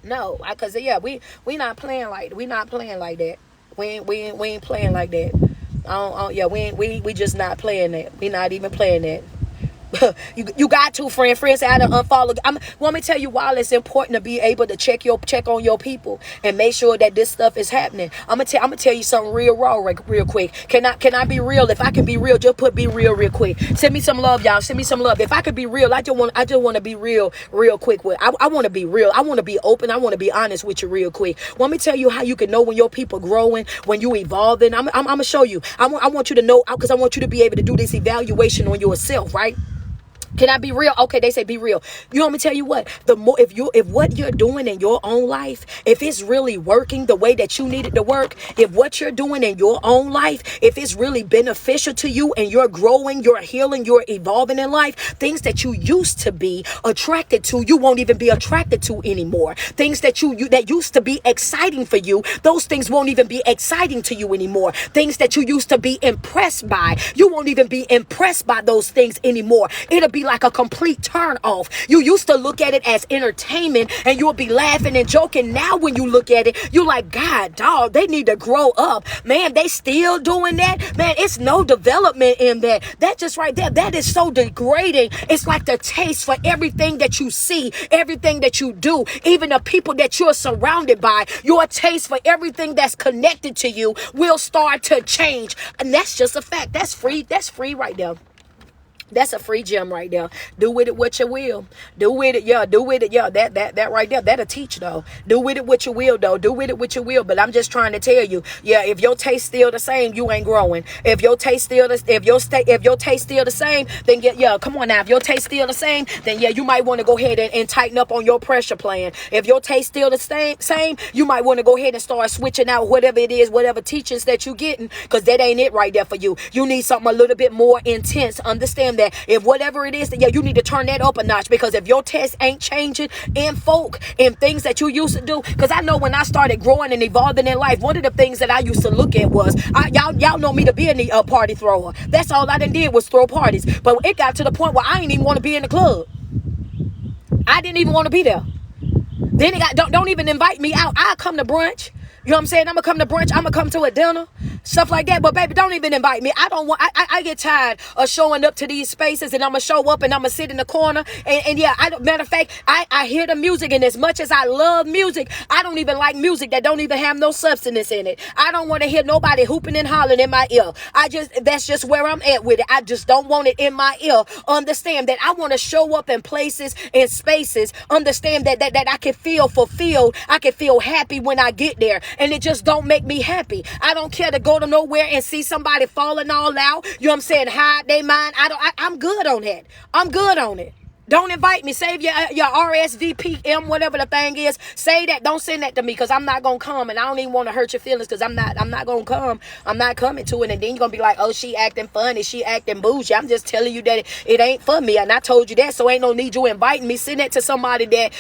No, because yeah, we not playing like that. We ain't playing like that. Yeah, we just not playing that. We not even playing that. you got to, friend. Friends say I done unfollow. Want me to tell you why it's important to be able to check on your people and make sure that this stuff is happening. I'm gonna tell you something real raw, real quick. Can I be real? If I can be real, just put be real quick. Send me some love, y'all. Send me some love. If I could be real, I just want to be real quick. I want to be real. I want to be open. I want to be honest with you real quick. Want me to tell you how you can know when your people growing, when you evolving. I'm gonna show you. I want you to know, because I want you to be able to do this evaluation on yourself, right? Can I be real? Okay, they say be real. You want me to tell you what? The more, if what you're doing in your own life, if it's really working the way that you need it to work, if what you're doing in your own life, if it's really beneficial to you and you're growing, you're healing, you're evolving in life, things that you used to be attracted to, you won't even be attracted to anymore. Things that that used to be exciting for you, those things won't even be exciting to you anymore. Things that you used to be impressed by, you won't even be impressed by those things anymore. It'll be like a complete turn off. You used to look at it as entertainment and you'll be laughing and joking. Now when you look at it, you're like, God, dog, they need to grow up. Man, they still doing that? Man, it's no development in that. That just right there, that is so degrading. It's like the taste for everything that you see, everything that you do, even the people that you're surrounded by, your taste for everything that's connected to you will start to change. And that's just a fact. That's free. That's free right there. That's a free gem right there. Do with it what you will. Do with it, yeah. Do with it, yeah. That right there. That'll teach though. Do with it what you will though. Do with it what you will. But I'm just trying to tell you, yeah. If your taste still the same, you ain't growing. If your taste still the same, then yeah. Come on now. If your taste still the same, then yeah, you might want to go ahead and tighten up on your pressure plan. If your taste still the same, you might want to go ahead and start switching out whatever it is, whatever teachings that you getting, because that ain't it right there for you. You need something a little bit more intense. Understand that if whatever it is, that yeah, you need to turn that up a notch, because if your test ain't changing in folk and things that you used to do, because I know when I started growing and evolving in life, one of the things that I used to look at was y'all know me to be a party thrower. That's all I done did was throw parties. But it got to the point where I didn't even want to be in the club. I didn't even want to be there. Then it got don't even invite me out. I'll come to brunch. You know what I'm saying? I'm going to come to brunch. I'm going to come to a dinner. Stuff like that. But baby, don't even invite me. I get tired of showing up to these spaces, and I'm going to show up and I'm going to sit in the corner. And yeah, matter of fact, I hear the music, and as much as I love music, I don't even like music that don't even have no substance in it. I don't want to hear nobody hooping and hollering in my ear. That's just where I'm at with it. I just don't want it in my ear. Understand that I want to show up in places and spaces. Understand that I can feel fulfilled. I can feel happy when I get there. And it just don't make me happy. I don't care to go to nowhere and see somebody falling all out. You know what I'm saying? Hide their mind. I'm good on that. I'm good on it. Don't invite me. Save your RSVP, whatever the thing is. Say that. Don't send that to me, because I'm not going to come. And I don't even want to hurt your feelings, because I'm not going to come. I'm not coming to it. And then you're going to be like, oh, she acting funny. She acting bougie. I'm just telling you that it ain't for me. And I told you that. So ain't no need you inviting me. Send that to somebody that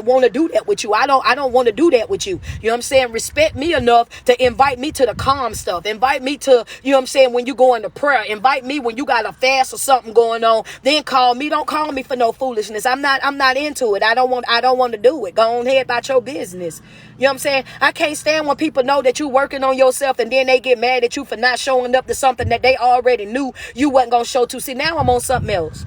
want to do that with you. I don't want to do that with you. You know what I'm saying? Respect me enough to invite me to the calm stuff. Invite me to, you know what I'm saying, when you go into prayer. Invite me when you got a fast or something going on. Then call me. Don't call me for no foolishness. I'm not into it. I don't want to do it. Go on ahead about your business. You know what I'm saying? I can't stand when people know that you're working on yourself and then they get mad at you for not showing up to something that they already knew you wasn't going to show to. See, now I'm on something else.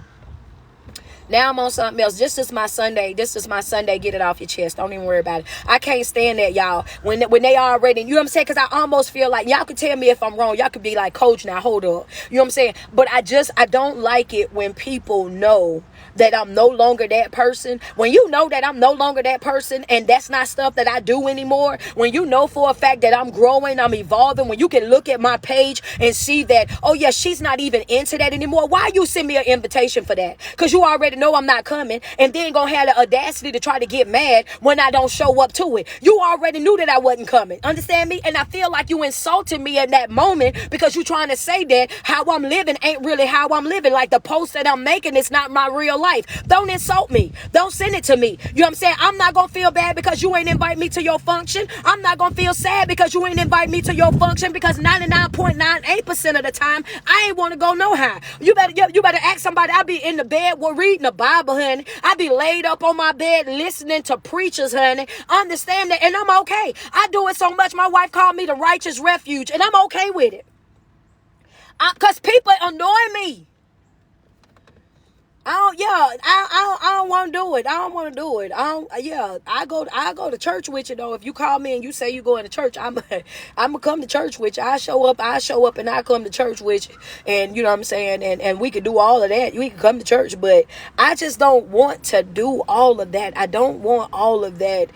This is my Sunday. Get it off your chest. Don't even worry about it. I can't stand that, y'all. When they already, you know what I'm saying? Because I almost feel like, y'all can tell me if I'm wrong. Y'all could be like, Coach, now hold up. You know what I'm saying? But I don't like it when people know that I'm no longer that person. When you know that I'm no longer that person, and that's not stuff that I do anymore. When you know for a fact that I'm growing, I'm evolving. When you can look at my page and see that, oh yeah, she's not even into that anymore. Why you send me an invitation for that? Because you already know I'm not coming, and then gonna have the audacity to try to get mad when I don't show up to it. You already knew that I wasn't coming. Understand me? And I feel like you insulted me in that moment, because you trying to say that how I'm living ain't really how I'm living. Like the post that I'm making is not my real life. Don't insult me. Don't send it to me. You know what I'm saying? I'm not gonna feel bad because you ain't invite me to your function. I'm not gonna feel sad because you ain't invite me to your function, because 99.98% of the time I ain't want to go no how. You better ask somebody. I'll be in the bed reading reading the Bible, honey. I be laid up on my bed listening to preachers, honey. Understand that, and I'm okay. I do it so much. My wife called me the righteous refuge, and I'm okay with it. Because people annoy me. I don't want to do it. I don't want to do it. I go to church with you though. If you call me and you say you going to church, I'm gonna come to church with you. I show up and I come to church with you. And you know what I'm saying? And we could do all of that. We can come to church, but I just don't want to do all of that. I don't want all of that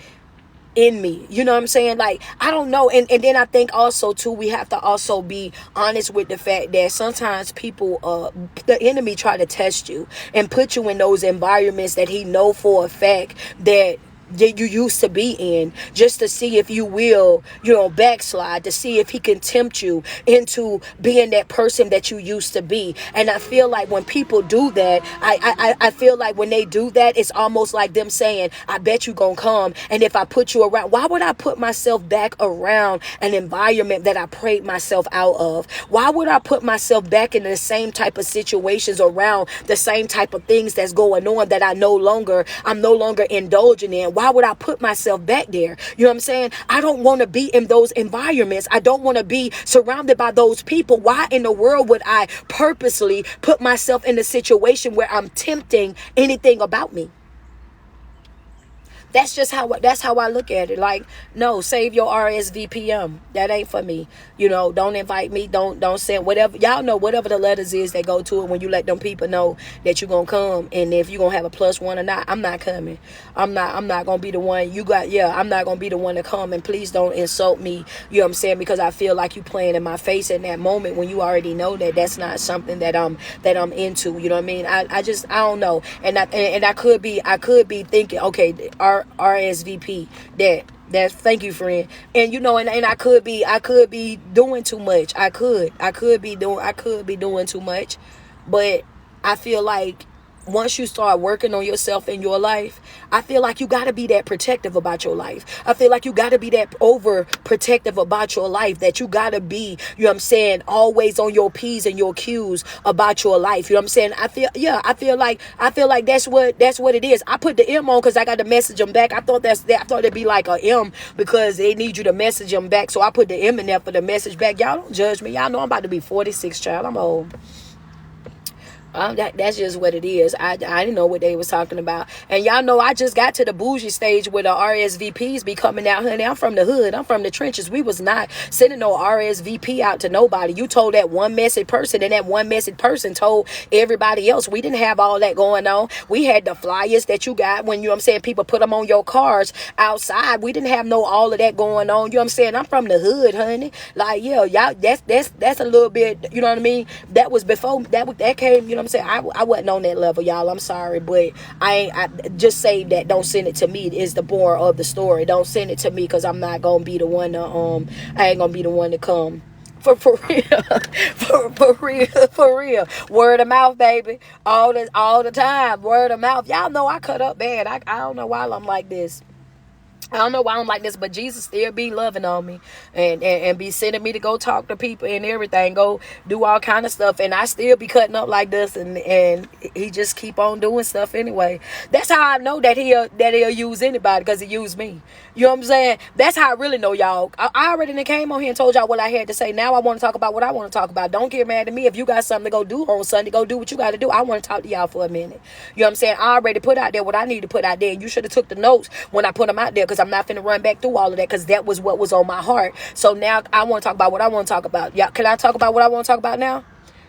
in me. You know what I'm saying? Like, I don't know. And then I think also too, we have to also be honest with the fact that sometimes people, the enemy try to test you and put you in those environments that he know for a fact that you used to be in, just to see if you will, backslide, to see if he can tempt you into being that person that you used to be. And I feel like when people do that, I feel like when they do that, it's almost like them saying, I bet you gonna come. And if I put you around, why would I put myself back around an environment that I prayed myself out of? Why would I put myself back in the same type of situations, around the same type of things that's going on that I'm no longer indulging in? Why would I put myself back there? You know what I'm saying? I don't want to be in those environments. I don't want to be surrounded by those people. Why in the world would I purposely put myself in a situation where I'm tempting anything about me? That's how I look at it. Like, no, save your RSVPM. That ain't for me. Don't invite me. Don't send whatever. Y'all know whatever the letters is that go to it when you let them people know that you're going to come. And if you're going to have a +1 or not, I'm not coming. I'm not going to be the one I'm not going to be the one to come. And please don't insult me. You know what I'm saying? Because I feel like you playing in my face in that moment when you already know that that's not something that I'm into. You know what I mean? I don't know. And I could be thinking, okay, RSVP that's thank you, friend. And and I could be doing too much. I could be doing too much. But I feel like once you start working on yourself in your life, I feel like you got to be that protective about your life. I feel like you got to be that overprotective about your life, that you got to be, always on your P's and your Q's about your life. You know what I'm saying? I feel like that's what it is. I put the M on because I got to message them back. I thought it'd be like a M because they need you to message them back. So I put the M in there for the message back. Y'all don't judge me. Y'all know I'm about to be 46, child. I'm old. That's just what it is. I didn't know what they was talking about. And y'all know I just got to the bougie stage where the RSVPs be coming out, honey. I'm from the hood. I'm from the trenches. We was not sending no RSVP out to nobody. You told that one message person, and that one message person told everybody else. We didn't have all that going on. We had the flyers that you got when, people put them on your cars outside. We didn't have all of that going on. You know what I'm saying? I'm from the hood, honey. Like, yeah, y'all, that's a little bit, you know what I mean? That was before that came, you know what I'm saying? I wasn't on that level, y'all. I'm sorry, but I just say that don't send it to me is the moral of the story. Don't send it to me because I'm not gonna be the one to I ain't gonna be the one to come. For real, for real. Word of mouth, baby. All the time. Word of mouth. Y'all know I cut up bad. I don't know why I'm like this. I don't know why I'm like this, but Jesus still be loving on me and be sending me to go talk to people and everything, go do all kind of stuff, and I still be cutting up like this, and he just keep on doing stuff anyway. That's how I know that he'll use anybody, because he used me. You know what I'm saying? That's how I really know, y'all. I already came on here and told y'all what I had to say. Now I want to talk about what I want to talk about. Don't get mad at me. If you got something to go do on Sunday, go do what you got to do. I want to talk to y'all for a minute. You know what I'm saying? I already put out there what I need to put out there. You should have took the notes when I put them out there, because I'm not finna run back through all of that, because that was what was on my heart. So now I want to talk about what I want to talk about. Yeah, can I talk about what I want to talk about now?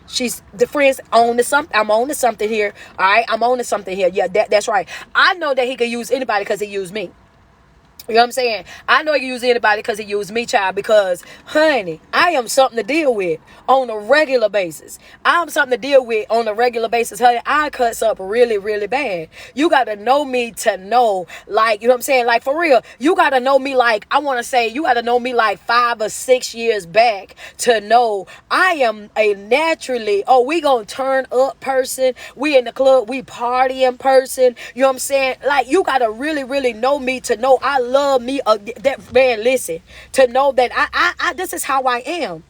She's the friends on to something. I'm on to something here. All right, I'm on to something here. Yeah, that's right. I know that he could use anybody because he used me. You know what I'm saying? I know he can use anybody because he used me, child, because, honey, I am something to deal with on a regular basis. I'm something to deal with on a regular basis, honey. I cuts up really, really bad. You got to know me to know, like, you know what I'm saying? Like, for real, you got to know me, like, I want to say, you got to know me like 5 or 6 years back to know I am a naturally, we gonna turn up person. We in the club, we partying person. You know what I'm saying? Like, you got to really, really know me to know I love me. That man, listen, to know that I this is how I am.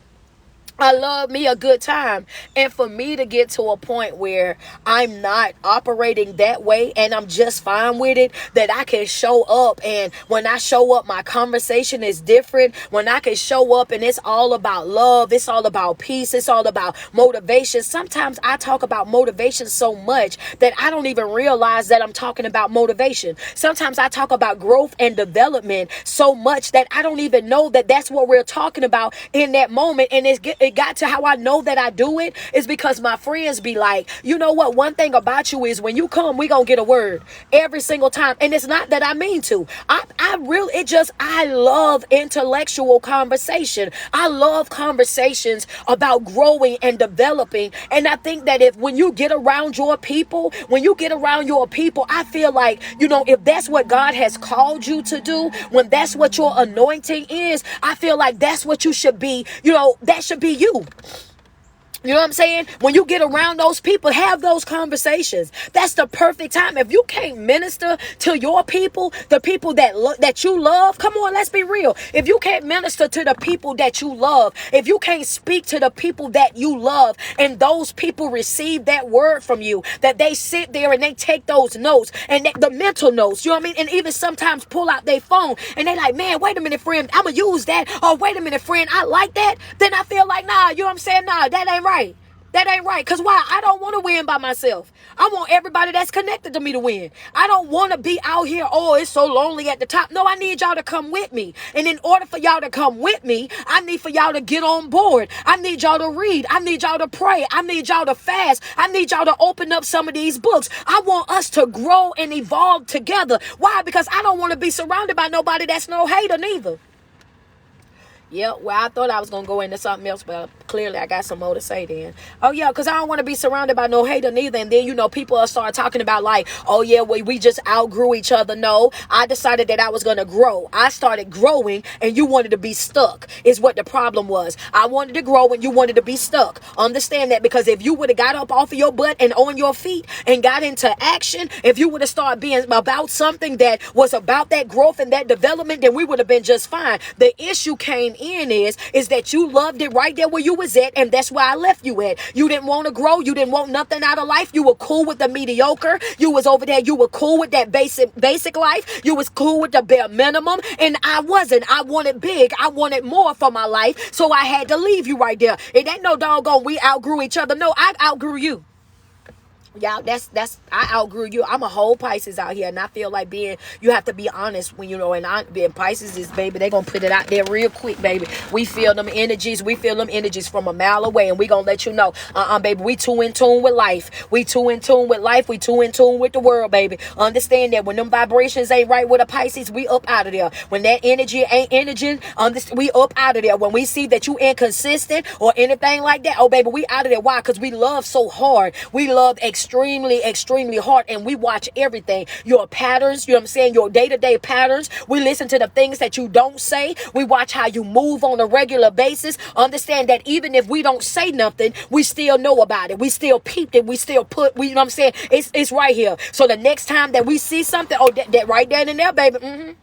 I love me a good time. And for me to get to a point where I'm not operating that way and I'm just fine with it, that I can show up, and when I show up, my conversation is different. When I can show up and it's all about love, it's all about peace, it's all about motivation. Sometimes I talk about motivation so much that I don't even realize that I'm talking about motivation. Sometimes I talk about growth and development so much that I don't even know that that's what we're talking about in that moment. And it got to how I know that I do it is because my friends be like, you know what, one thing about you is when you come, we gonna get a word every single time. And it's not that I mean to. I love intellectual conversation. I love conversations about growing and developing. And I think that when you get around your people, I feel like, if that's what God has called you to do, when that's what your anointing is, I feel like that's what you should be, that should be you. You know what I'm saying? When you get around those people, have those conversations. That's the perfect time. If you can't minister to your people, the people that you love, come on, let's be real. If you can't minister to the people that you love, if you can't speak to the people that you love, and those people receive that word from you, that they sit there and they take those notes, and the mental notes, you know what I mean? And even sometimes pull out their phone and they like, man, wait a minute, friend, I'm going to use that. Or wait a minute, friend, I like that. Then I feel like, nah, you know what I'm saying? Nah, that ain't right. That ain't right. Because why? I don't want to win by myself. I want everybody that's connected to me to win. I don't want to be out here, oh, it's so lonely at the top. No, I need y'all to come with me. And in order for y'all to come with me, I need for y'all to get on board. I need y'all to read. I need y'all to pray. I need y'all to fast. I need y'all to open up some of these books. I want us to grow and evolve together. Why? Because I don't want to be surrounded by nobody that's no hater neither. Yeah, well, I thought I was going to go into something else, but clearly I got some more to say then. Oh, yeah, because I don't want to be surrounded by no hater neither. And then, people will start talking about like, oh, yeah, we just outgrew each other. No, I decided that I was going to grow. I started growing and you wanted to be stuck is what the problem was. I wanted to grow and you wanted to be stuck. Understand that, because if you would have got up off of your butt and on your feet and got into action, if you would have started being about something that was about that growth and that development, then we would have been just fine. The issue came in is that you loved it right there where you was at, and that's where I left you at. You didn't want to grow. You didn't want nothing out of life. You were cool with the mediocre. You was over there. You were cool with that basic life. You was cool with the bare minimum, and I wasn't. I wanted big. I wanted more for my life, so I had to leave you right there. It ain't no doggone we outgrew each other. No, I outgrew you. Y'all, I outgrew you. I'm a whole Pisces out here, and I feel like you have to be honest when and being Pisces is, baby, they gonna put it out there real quick, baby. We feel them energies from a mile away, and we gonna let you know, baby, we too in tune with life. We too in tune with life. We too in tune with the world, baby. Understand that when them vibrations ain't right with a Pisces, we up out of there. When that energy ain't energy, we up out of there. When we see that you inconsistent or anything like that, oh, baby, we out of there. Why? Because we love so hard. We love extremely, extremely hard, and we watch everything. Your patterns, you know what I'm saying? Your day-to-day patterns. We listen to the things that you don't say. We watch how you move on a regular basis. Understand that even if we don't say nothing, we still know about it. We still peeped it. We still you know what I'm saying? It's right here. So the next time that we see something, oh, that right there and there, baby,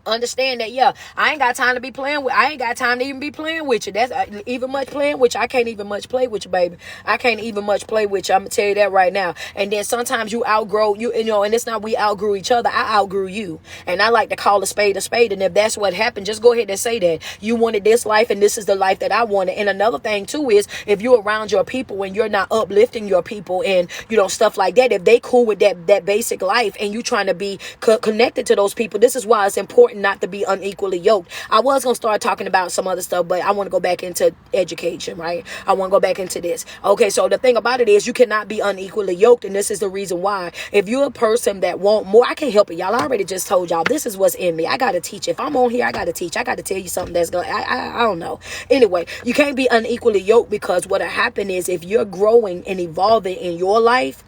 understand that, yeah, I ain't got time to even be playing with you. That's even much playing with you. I can't even much play with you, baby. I can't even much play with you. I'm gonna tell you that right now. And then sometimes you outgrow and it's not we outgrew each other. I outgrew you. And I like to call a spade a spade. And if that's what happened, just go ahead and say that. You wanted this life and this is the life that I wanted. And another thing too is if you're around your people and you're not uplifting your people and stuff like that, if they cool with that basic life and you trying to be connected to those people, this is why it's important not to be unequally yoked. I was going to start talking about some other stuff, but I want to go back into education, right? I want to go back into this. Okay, so the thing about it is you cannot be unequally yoked, and this is the reason why. If you're a person that want more, I can't help it. Y'all, I already just told y'all, this is what's in me. I got to teach. If I'm on here, I got to teach. I got to tell you something that's going to, I don't know. Anyway, you can't be unequally yoked, because what'll happen is if you're growing and evolving in your life,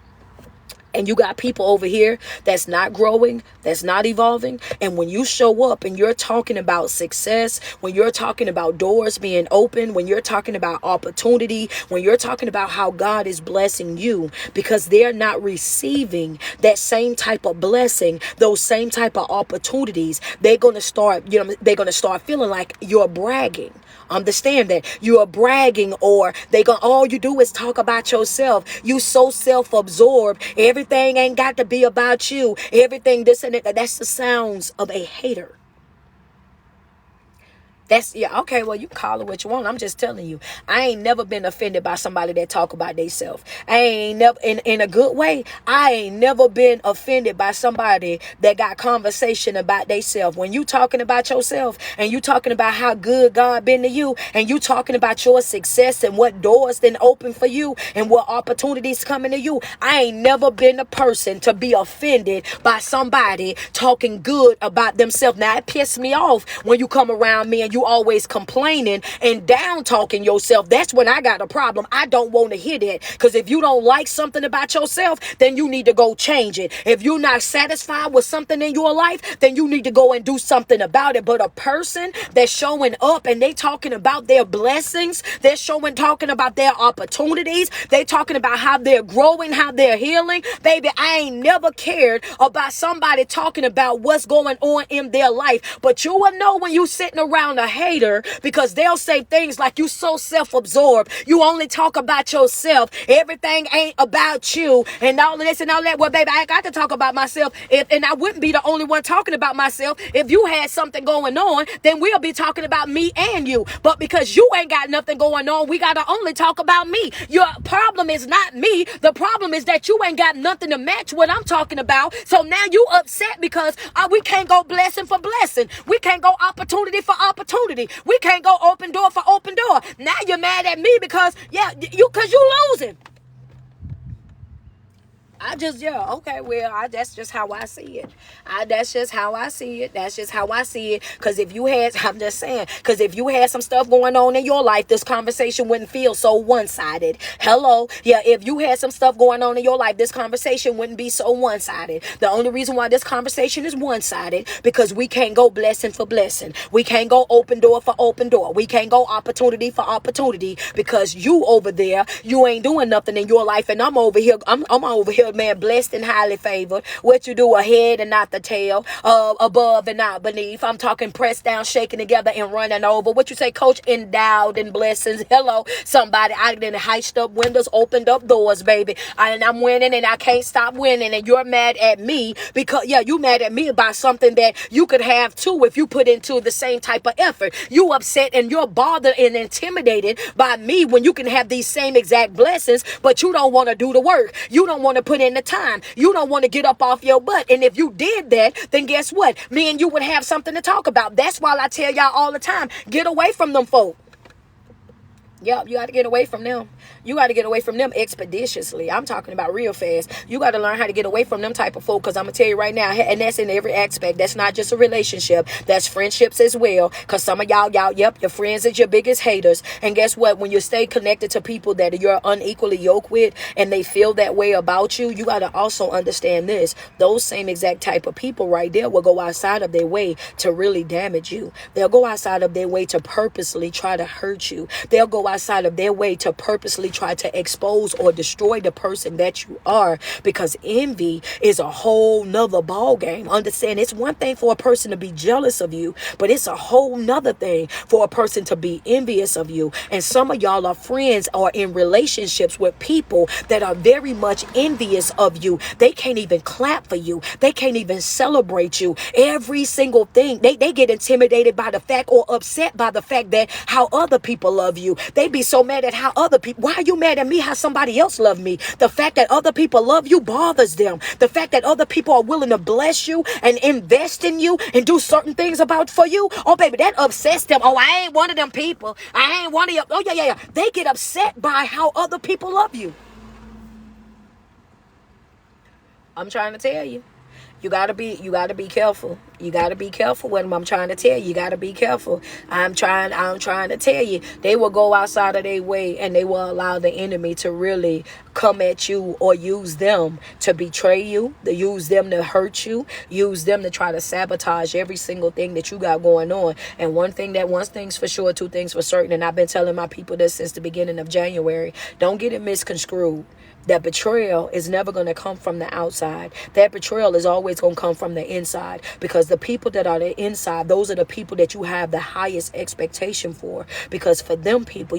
and you got people over here that's not growing, that's not evolving. And when you show up and you're talking about success, when you're talking about doors being open, when you're talking about opportunity, when you're talking about how God is blessing you, because they're not receiving that same type of blessing, those same type of opportunities, they're going to start feeling like you're bragging. Understand that you are bragging, or all you do is talk about yourself. You so self-absorbed. Everything ain't got to be about you. Everything this and that. That's the sounds of a hater. That's, yeah, okay, well, you call it what you want. I'm just telling you, I ain't never been offended by somebody that talk about themselves. I ain't never, in a good way, I ain't never been offended by somebody that got conversation about themselves. When you talking about yourself, and you talking about how good God been to you, and you talking about your success and what doors then open for you and what opportunities coming to you, I ain't never been a person to be offended by somebody talking good about themselves. Now, it pissed me off when you come around me and you always complaining and down talking yourself. That's when I got a problem. I don't want to hear that, because if you don't like something about yourself, then you need to go change it. If you're not satisfied with something in your life, then you need to go and do something about it. But a person that's showing up and they talking about their blessings, they're talking about their opportunities, they talking about how they're growing, how they're healing, baby, I ain't never cared about somebody talking about what's going on in their life. But you will know when you sitting around a hater, because they'll say things like, you so self-absorbed, you only talk about yourself, everything ain't about you, and all of this and all that. Well, baby, I got to talk about myself, and I wouldn't be the only one talking about myself. If you had something going on, then we'll be talking about me and you. But because you ain't got nothing going on, we got to only talk about me. Your problem is not me. The problem is that you ain't got nothing to match what I'm talking about. So now you upset because we can't go blessing for blessing. We can't go opportunity for opportunity. We can't go open door for open door. Now you're mad at me because, because you losing. Okay, well, that's just how I see it. That's just how I see it. That's just how I see it. Because if you had, I'm just saying, because if you had some stuff going on in your life, this conversation wouldn't feel so one-sided. Hello? Yeah, if you had some stuff going on in your life, this conversation wouldn't be so one-sided. The only reason why this conversation is one-sided, because we can't go blessing for blessing. We can't go open door for open door. We can't go opportunity for opportunity, because you over there, you ain't doing nothing in your life, and I'm over here, I'm over here, man, blessed and highly favored. What you do, ahead and not the tail, above and not beneath. I'm talking pressed down, shaking together, and running over. What you say, coach? Endowed in blessings. Hello, somebody. I done heiched up windows, opened up doors, baby. And I'm winning, and I can't stop winning. And you're mad at me because, you mad at me about something that you could have too if you put into the same type of effort. You upset and you're bothered and intimidated by me when you can have these same exact blessings, but you don't want to do the work. You don't want to put in the time. You don't want to get up off your butt. And if you did that, then guess what? Me and you would have something to talk about. That's why I tell y'all all the time, get away from them folk. Yep, you got to get away from them. You got to get away from them expeditiously. I'm talking about real fast. You got to learn how to get away from them type of folk, because I'm going to tell you right now, and that's in every aspect. That's not just a relationship. That's friendships as well, because some of y'all, your friends is your biggest haters. And guess what? When you stay connected to people that you're unequally yoked with and they feel that way about you, you got to also understand this. Those same exact type of people right there will go outside of their way to really damage you. They'll go outside of their way to purposely try to hurt you. They'll go outside of their way to purposely try to expose or destroy the person that you are, because envy is a whole nother ball game. Understand, it's one thing for a person to be jealous of you, but it's a whole nother thing for a person to be envious of you. And some of y'all are friends or in relationships with people that are very much envious of you. They can't even clap for you. They can't even celebrate you. Every single thing, they get intimidated by the fact or upset by the fact that how other people love you. They be so mad at how other people, why are you mad at me how somebody else love me? The fact that other people love you bothers them. The fact that other people are willing to bless you and invest in you and do certain things for you, oh baby, that upsets them. Oh, I ain't one of them people. I ain't one of you. Oh yeah. They get upset by how other people love you. I'm trying to tell you. You gotta be careful. You gotta be careful with them. I'm trying to tell you. You gotta be careful. I'm trying to tell you. They will go outside of their way and they will allow the enemy to really come at you or use them to betray you, to use them to hurt you, use them to try to sabotage every single thing that you got going on. And one thing's for sure, two things for certain, and I've been telling my people this since the beginning of January. Don't get it misconstrued. That betrayal is never going to come from the outside. That betrayal is always always going to come from the inside, because the people that are the inside, those are the people that you have the highest expectation for, because for them people,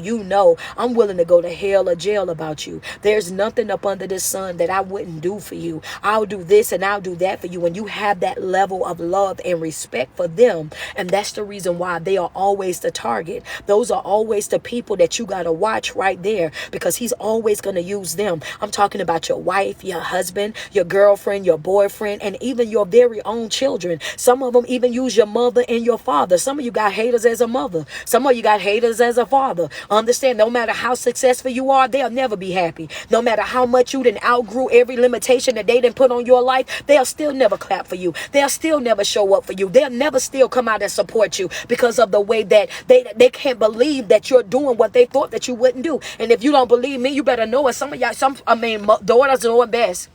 I'm willing to go to hell or jail about you. There's nothing up under this sun that I wouldn't do for you. I'll do this and I'll do that for you. And you have that level of love and respect for them. And that's the reason why they are always the target. Those are always the people that you got to watch right there, because he's always going to use them. I'm talking about your wife, your husband, your girlfriend, your boyfriend, and even your very own children. Some of them even use your mother and your father. Some of you got haters as a mother. Some of you got haters as a father. Understand, no matter how successful you are, they'll never be happy. No matter how much you done outgrew every limitation that they didn't put on your life, they'll still never clap for you. They'll still never show up for you. They'll never still come out and support you, because of the way that they can't believe that you're doing what they thought that you wouldn't do. And if you don't believe me, you better know it. Some of y'all, daughters know it best.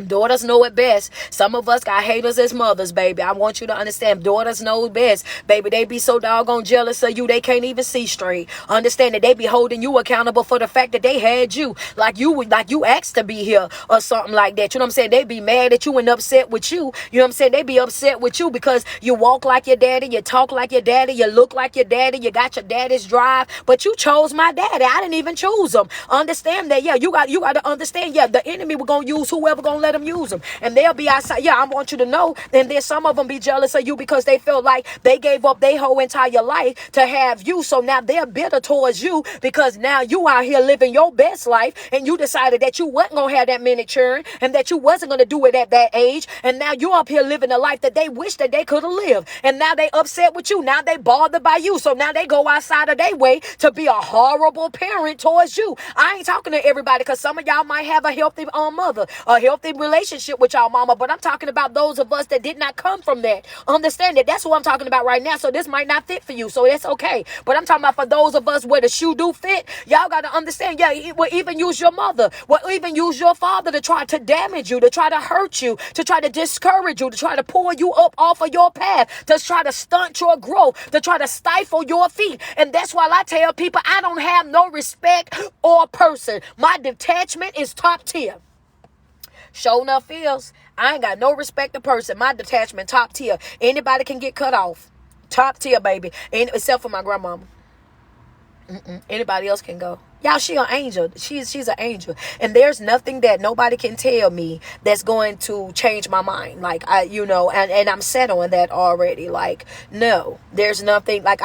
Daughters know it best. Some of us got haters as mothers, baby. I want you to understand, daughters know best. Baby, they be so doggone jealous of you, they can't even see straight. Understand that they be holding you accountable for the fact that they had you. Like you asked to be here or something like that. You know what I'm saying? They be mad at you and upset with you. You know what I'm saying? They be upset with you because you walk like your daddy, you talk like your daddy, you look like your daddy, you got your daddy's drive, but you chose my daddy. I didn't even choose him. Understand that, yeah, you got to understand, yeah, the enemy will gonna use whoever gonna let them use them, and they'll be outside. Yeah, I want you to know. And then some of them be jealous of you because they feel like they gave up their whole entire life to have you. So now they're bitter towards you because now you out here living your best life, and you decided that you wasn't gonna have that many children and that you wasn't gonna do it at that age. And now you up here living a life that they wish that they could have lived. And now they upset with you. Now they bothered by you. So now they go outside of their way to be a horrible parent towards you. I ain't talking to everybody, because some of y'all might have a healthy mother, a healthy relationship with y'all mama, but I'm talking about those of us that did not come from that. Understand that that's what I'm talking about right now. So this might not fit for you, so that's okay. But I'm talking about for those of us where the shoe do fit. Y'all got to understand, yeah, it will even use your mother, will even use your father to try to damage you, to try to hurt you, to try to discourage you, to try to pull you up off of your path, to try to stunt your growth, to try to stifle your feet. And that's why I tell people I don't have no respect or person. My detachment is top tier. Show enough feels. I ain't got no respect to person. My detachment top tier. Anybody can get cut off. Top tier, baby. Except for my grandmama. Anybody else can go. Y'all, she an angel. She's an angel. And there's nothing that nobody can tell me that's going to change my mind. Like, and I'm set on that already. Like, no, there's nothing. Like,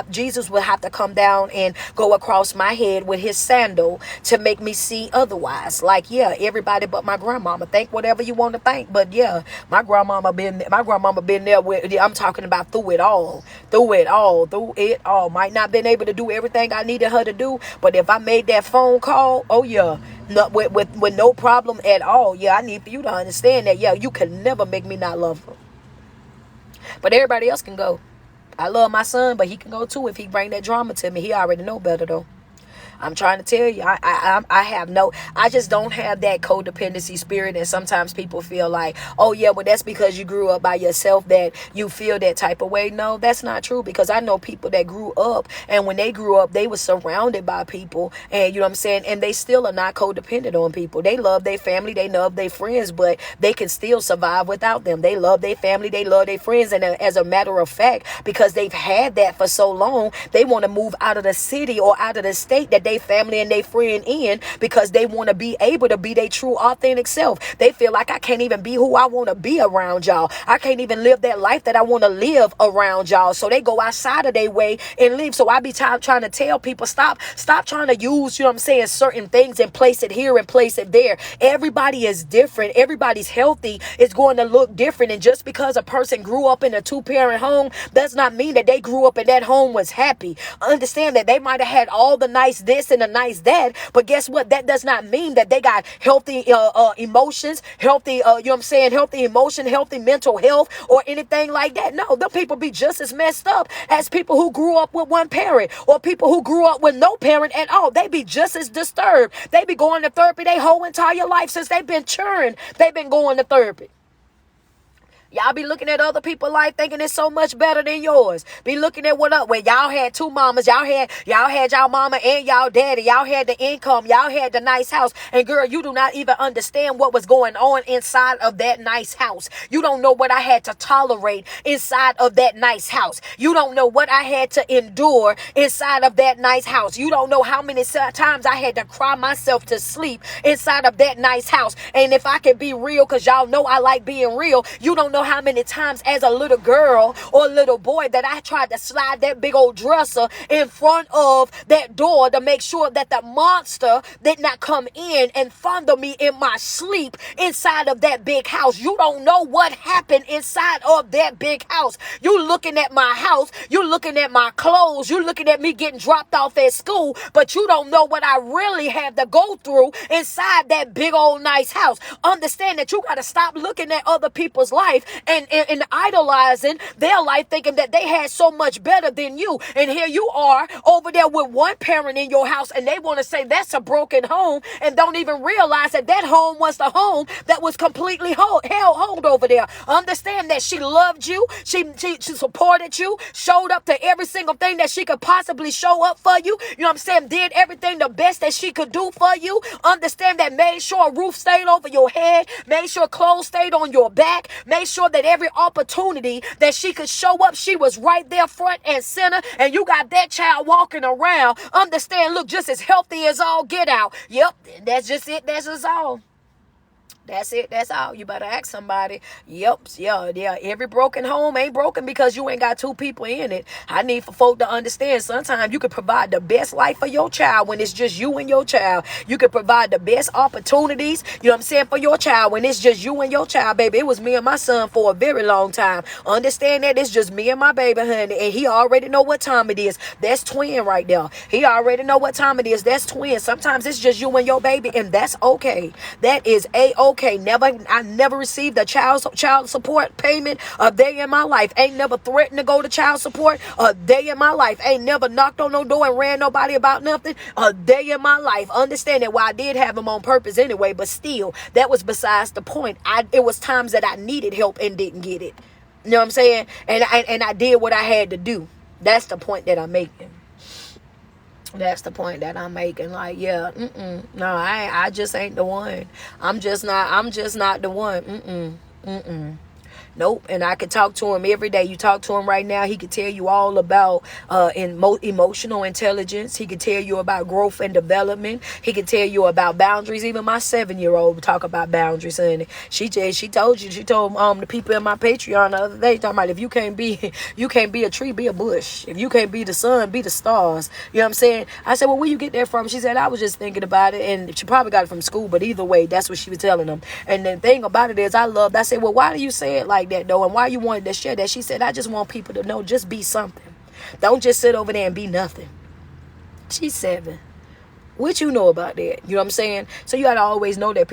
Jesus would have to come down and go across my head with his sandal to make me see otherwise. Like, yeah, everybody but my grandmama. Think whatever you want to think. But yeah, my grandmama been there with, I'm talking about through it all. Might not been able to do everything I needed her to do. But if I made that phone call, oh yeah, with no problem at all. Yeah, I need for you to understand that. Yeah, you can never make me not love her. But everybody else can go. I love my son, but he can go too if he bring that drama to me. He already know better though. I'm trying to tell you, I just don't have that codependency spirit. And sometimes people feel like, oh yeah, well that's because you grew up by yourself that you feel that type of way. No, that's not true, because I know people that grew up, and when they grew up, they were surrounded by people, and you know what I'm saying, and they still are not codependent on people. They love their family, they love their friends, but they can still survive without them. They love their family, they love their friends, and as a matter of fact, because they've had that for so long, they want to move out of the city or out of the state that they family and they friend in, because they want to be able to be their true authentic self. They feel like I can't even be who I want to be around y'all. I can't even live that life that I want to live around y'all. So they go outside of their way and live. So I be trying to tell people, stop trying to use, you know what I'm saying, certain things and place it here and place it there. Everybody is different. Everybody's healthy is going to look different. And just because a person grew up in a 2-parent home does not mean that they grew up in that home was happy. Understand that they might have had all the nice this and a nice that, but guess what? That does not mean that they got healthy emotions, healthy, you know what I'm saying, healthy emotion, healthy mental health, or anything like that. No, them people be just as messed up as people who grew up with one parent, or people who grew up with no parent at all. They be just as disturbed. They be going to therapy their whole entire life. Since they've been churned, they've been going to therapy. Y'all be looking at other people's life thinking it's so much better than yours. Be looking at what up when y'all had two mamas. Y'all had y'all mama and y'all daddy. Y'all had the income. Y'all had the nice house. And girl, you do not even understand what was going on inside of that nice house. You don't know what I had to tolerate inside of that nice house. You don't know what I had to endure inside of that nice house. You don't know how many times I had to cry myself to sleep inside of that nice house. And if I can be real, because y'all know I like being real, you don't know how many times as a little girl or little boy that I tried to slide that big old dresser in front of that door to make sure that the monster did not come in and fondle me in my sleep inside of that big house. You don't know what happened inside of that big house. You looking at my house, you looking at my clothes, you looking at me getting dropped off at school, but you don't know what I really had to go through inside that big old nice house. Understand that you got to stop looking at other people's life and idolizing their life, thinking that they had so much better than you. And here you are over there with one parent in your house, and they want to say that's a broken home, and don't even realize that that home was the home that was completely held over there. Understand that she loved you, she supported you, showed up to every single thing that she could possibly show up for you. You know what I'm saying? Did everything the best that she could do for you. Understand that made sure a roof stayed over your head, made sure clothes stayed on your back, made sure that every opportunity that she could show up, she was right there front and center. And you got that child walking around, understand, look, just as healthy as all get out. Yep, that's just it. That's just all. That's it. That's all. You better ask somebody. Yep. Yeah. Every broken home ain't broken because you ain't got two people in it. I need for folk to understand sometimes you can provide the best life for your child when it's just you and your child. You can provide the best opportunities, you know what I'm saying, for your child when it's just you and your child, baby. It was me and my son for a very long time. Understand that it's just me and my baby, honey, and he already know what time it is. That's twin right there. He already know what time it is. That's twin. Sometimes it's just you and your baby, and that's okay. That is a-okay. I never received a child support payment a day in my life. Ain't never threatened to go to child support a day in my life. Ain't never knocked on no door and ran nobody about nothing a day in my life. Understand that, well, I did have them on purpose anyway, but still, that was besides the point. It was times that I needed help and didn't get it. You know what I'm saying? And I did what I had to do. That's the point that I'm making. That's the point that I'm making. Like, yeah, no, I just ain't the one. I'm just not the one. Nope. And I could talk to him every day. You talk to him right now, he could tell you all about emotional intelligence. He could tell you about growth and development. He could tell you about boundaries. Even my 7-year-old talk about boundaries, honey. She told the people in my Patreon the other day, talking about if you can't be a tree, be a bush. If you can't be the sun, be the stars. You know what I'm saying? I said, well, where you get that from? She said, I was just thinking about it, and she probably got it from school, but either way, that's what she was telling them. And the thing about it is, I said, well, why do you say it like that though, and why you wanted to share that? She said, I just want people to know, just be something. Don't just sit over there and be nothing. She's 7. What you know about that? You know what I'm saying? So you got to always know that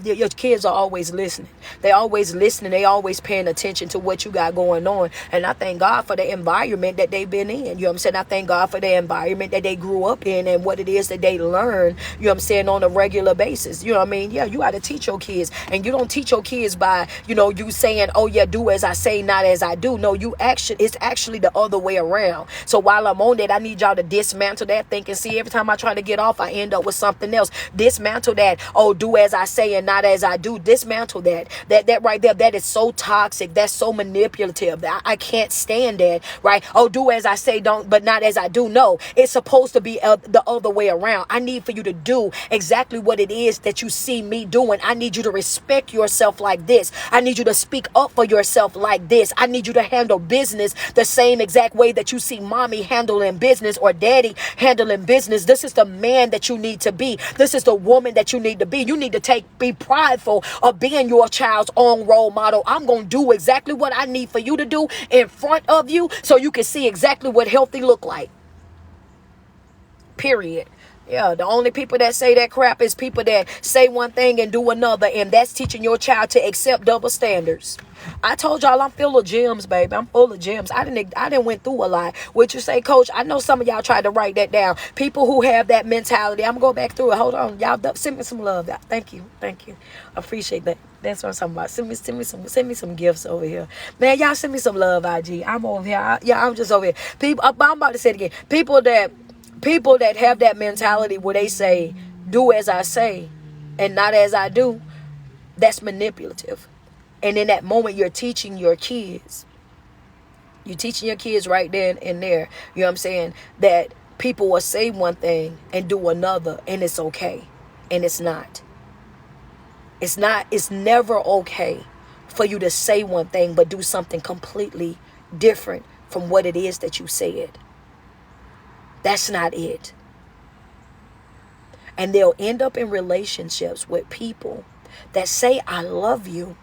your kids are always listening. They always listening. They always paying attention to what you got going on. And I thank God for the environment that they've been in. You know what I'm saying? I thank God for the environment that they grew up in and what it is that they learn, you know what I'm saying, on a regular basis. You know what I mean? Yeah, you got to teach your kids. And you don't teach your kids by, you saying, oh yeah, do as I say, not as I do. No, it's actually the other way around. So while I'm on that, I need y'all to dismantle that thinking. See, every time I try to get off, I end up with something else. Dismantle that. Oh, do as I say and not as I do. Dismantle that. That right there, that is so toxic. That's so manipulative. I can't stand that, right? Oh, do as I say, but not as I do. No, it's supposed to be the other way around. I need for you to do exactly what it is that you see me doing. I need you to respect yourself like this. I need you to speak up for yourself like this. I need you to handle business the same exact way that you see mommy handling business or daddy handling business. This is the man that you need to be. This is the woman that you need to be. You need to be prideful of being your child's own role model. I'm going to do exactly what I need for you to do in front of you so you can see exactly what healthy look like. Period. Yeah, the only people that say that crap is people that say one thing and do another, and that's teaching your child to accept double standards. I told y'all I'm full of gems, baby. I'm full of gems. I didn't went through a lot. What you say, Coach? I know some of y'all tried to write that down. People who have that mentality. I'm gonna go back through it. Hold on, y'all. Send me some love. Thank you. I appreciate that. That's what I'm talking about. Send me some gifts over here, man. Y'all send me some love, IG. I'm over here. I'm just over here. People. I'm about to say it again. People that have that mentality where they say, "Do as I say, and not as I do." That's manipulative. And in that moment, you're teaching your kids. You're teaching your kids right then and there. You know what I'm saying? That people will say one thing and do another, and it's okay. And it's not. It's never okay for you to say one thing but do something completely different from what it is that you said. That's not it. And they'll end up in relationships with people that say, I love you,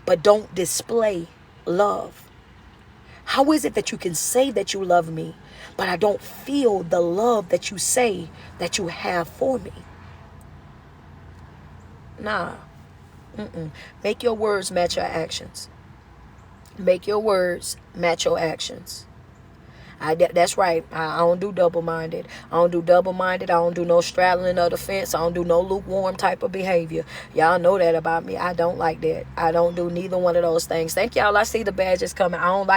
but don't display love. How is it that you can say that you love me, but I don't feel the love that you say that you have for me? Nah. Make your words match your actions. Make your words match your actions. That's right. I don't do double-minded. I don't do no straddling of the fence. I don't do no lukewarm type of behavior. Y'all know that about me. I don't like that. I don't do neither one of those things. Thank y'all. I see the badges coming. I don't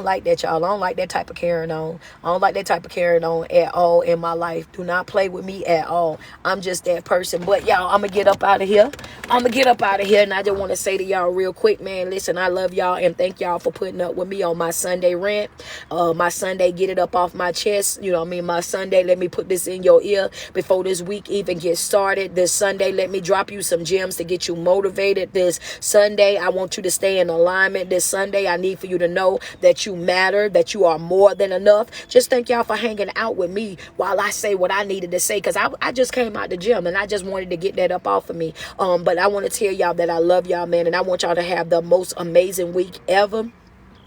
like that, y'all. I don't like that type of carrying on. I don't like that type of carrying on at all in my life. Do not play with me at all. I'm just that person. But y'all, I'm gonna get up out of here. And I just want to say to y'all real quick, man, listen, I love y'all and thank y'all for putting up with me on my Sunday rant. My Sunday, get it up off my chest. You know what I mean? My Sunday, let me put this in your ear before this week even gets started. This Sunday, let me drop you some gems to get you motivated. This Sunday, I want you to stay in alignment. This Sunday, I need for you to know that you matter, that you are more than enough. Just thank y'all for hanging out with me while I say what I needed to say, because I just came out the gym and I just wanted to get that up off of me. But I want to tell y'all that I love y'all, man, and I want y'all to have the most amazing week ever.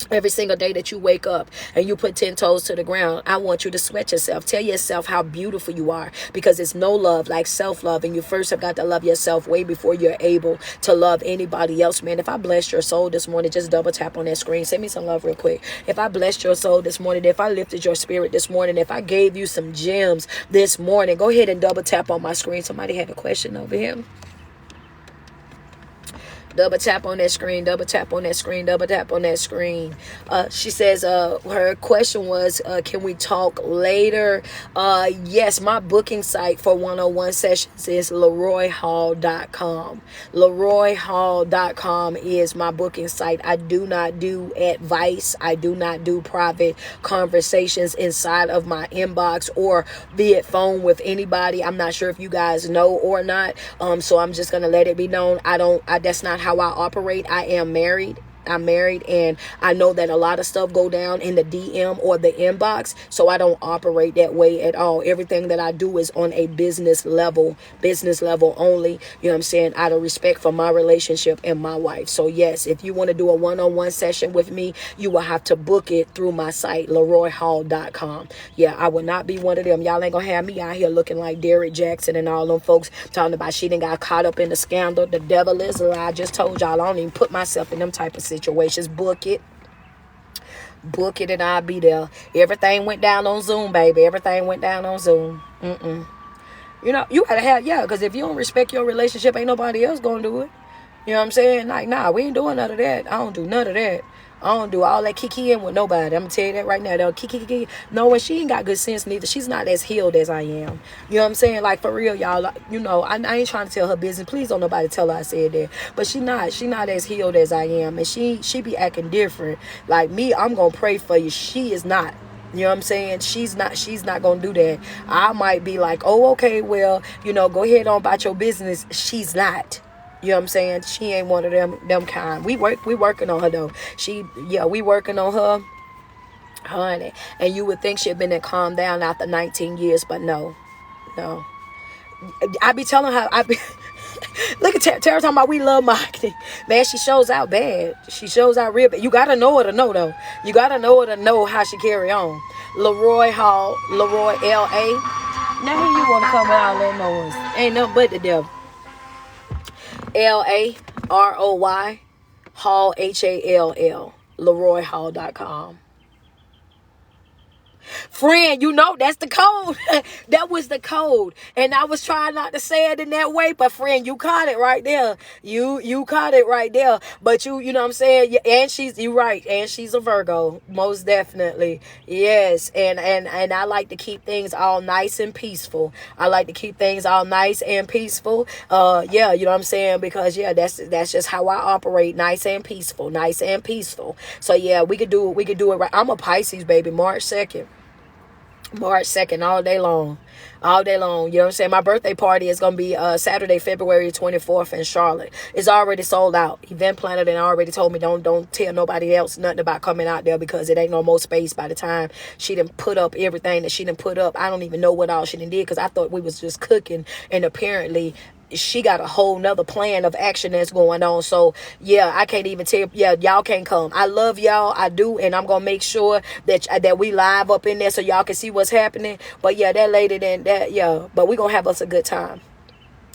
Every single day that you wake up and you put 10 toes to the ground, I want you to sweat yourself. Tell yourself how beautiful you are, because it's no love like self-love. And you first have got to love yourself way before you're able to love anybody else, man. If I blessed your soul this morning, just double tap on that screen. Send me some love real quick. If I blessed your soul this morning, if I lifted your spirit this morning, if I gave you some gems this morning, go ahead and double tap on my screen. Somebody had a question over here. Double tap on that screen. She says her question was, can we talk later? Yes, my booking site for one-on-one sessions is LeroyHall.com. LeroyHall.com is my booking site. I do not do advice. I do not do private conversations inside of my inbox or via phone with anybody. I'm not sure if you guys know or not. So I'm just going to let it be known. That's not how I operate. I am married. I'm married, and I know that a lot of stuff go down in the DM or the inbox, so I don't operate that way at all. Everything that I do is on a business level only, you know what I'm saying, out of respect for my relationship and my wife. So yes, if you want to do a one-on-one session with me, you will have to book it through my site, LeroyHall.com. Yeah, I will not be one of them. Y'all ain't gonna have me out here looking like Derrick Jackson and all them folks talking about she done got caught up in the scandal. The devil is a lie. I just told y'all I don't even put myself in them type of situations. Book it and I'll be there. Everything went down on Zoom, baby. Everything went down on Zoom. You know, you gotta have, because if you don't respect your relationship, ain't nobody else gonna do it. You know what I'm saying? Like, nah, we ain't doing none of that. I don't do none of that. I don't do all that kikiing with nobody. I'm gonna tell you that right now. Though, kiki. No, and she ain't got good sense neither. She's not as healed as I am. You know what I'm saying? Like, for real, y'all. Like, you know, I ain't trying to tell her business. Please don't nobody tell her I said that. But she not as healed as I am, and she be acting different. Like me, I'm gonna pray for you. She is not. You know what I'm saying? She's not gonna do that. I might be like, oh, okay, well, you know, go ahead on about your business. She's not. You know what I'm saying? She ain't one of them kind. We working on her though. We working on her, honey. And you would think she'd been in calm down after 19 years, but no. I be telling her, look at Tara talking about we love marketing. Man, she shows out bad. She shows out real bad. You gotta know her to know though. You gotta know her to know how she carry on. Leroy Hall, Leroy L.A. Now here you want to come with all that noise. Ain't nothing but the devil. LAROY Hall HALL LeroyHall.com. Friend, you know that's the code. That was the code. And I was trying not to say it in that way, but friend, you caught it right there. You caught it right there. But you know what I'm saying? And you right. And she's a Virgo. Most definitely. Yes. And I like to keep things all nice and peaceful. I like to keep things all nice and peaceful. Yeah, you know what I'm saying? Because yeah, that's just how I operate. Nice and peaceful. Nice and peaceful. So yeah, we could do it right. I'm a Pisces, baby. March 2nd. March 2nd, all day long. All day long. You know what I'm saying? My birthday party is going to be Saturday, February 24th in Charlotte. It's already sold out. Event planner then already told me don't tell nobody else nothing about coming out there because it ain't no more space by the time she done put up everything that she done put up. I don't even know what all she done did because I thought we was just cooking, and apparently she got a whole nother plan of action that's going on. So yeah, I can't even tell. Yeah, y'all can't come. I love y'all. I do. And I'm going to make sure that we live up in there so y'all can see what's happening. But yeah, that lady then that, yeah, but we going to have us a good time.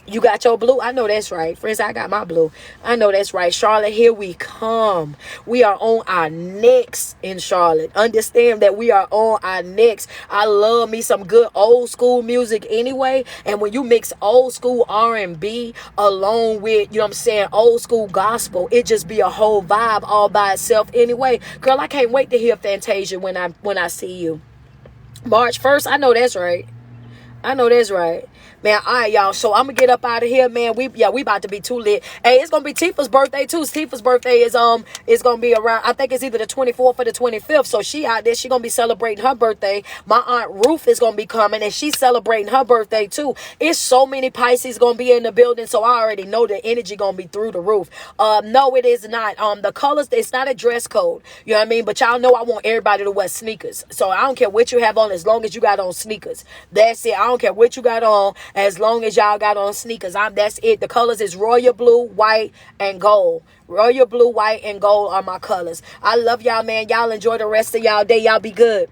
You got your blue? I know that's right. Friends, I got my blue. I know that's right. Charlotte, here we come. We are on our necks in Charlotte. Understand that we are on our necks. I love me some good old school music anyway. And when you mix old school R&B along with, you know what I'm saying, old school gospel, it just be a whole vibe all by itself anyway. Girl, I can't wait to hear Fantasia when I see you. March 1st, I know that's right. I know that's right. Man, all right, y'all. So I'm gonna get up out of here, man. We about to be too lit. Hey, it's gonna be Tifa's birthday too. Tifa's birthday is gonna be around. I think it's either the 24th or the 25th. So she out there. She gonna be celebrating her birthday. My aunt Ruth is gonna be coming, and she's celebrating her birthday too. It's so many Pisces gonna be in the building, so I already know the energy gonna be through the roof. No, it is not. The colors. It's not a dress code. You know what I mean? But y'all know I want everybody to wear sneakers. So I don't care what you have on, as long as you got on sneakers. That's it. I don't care what you got on, as long as y'all got on sneakers. That's it. The colors is royal blue, white, and gold. Royal blue, white, and gold are my colors. I love y'all, man. Y'all enjoy the rest of y'all day. Y'all be good.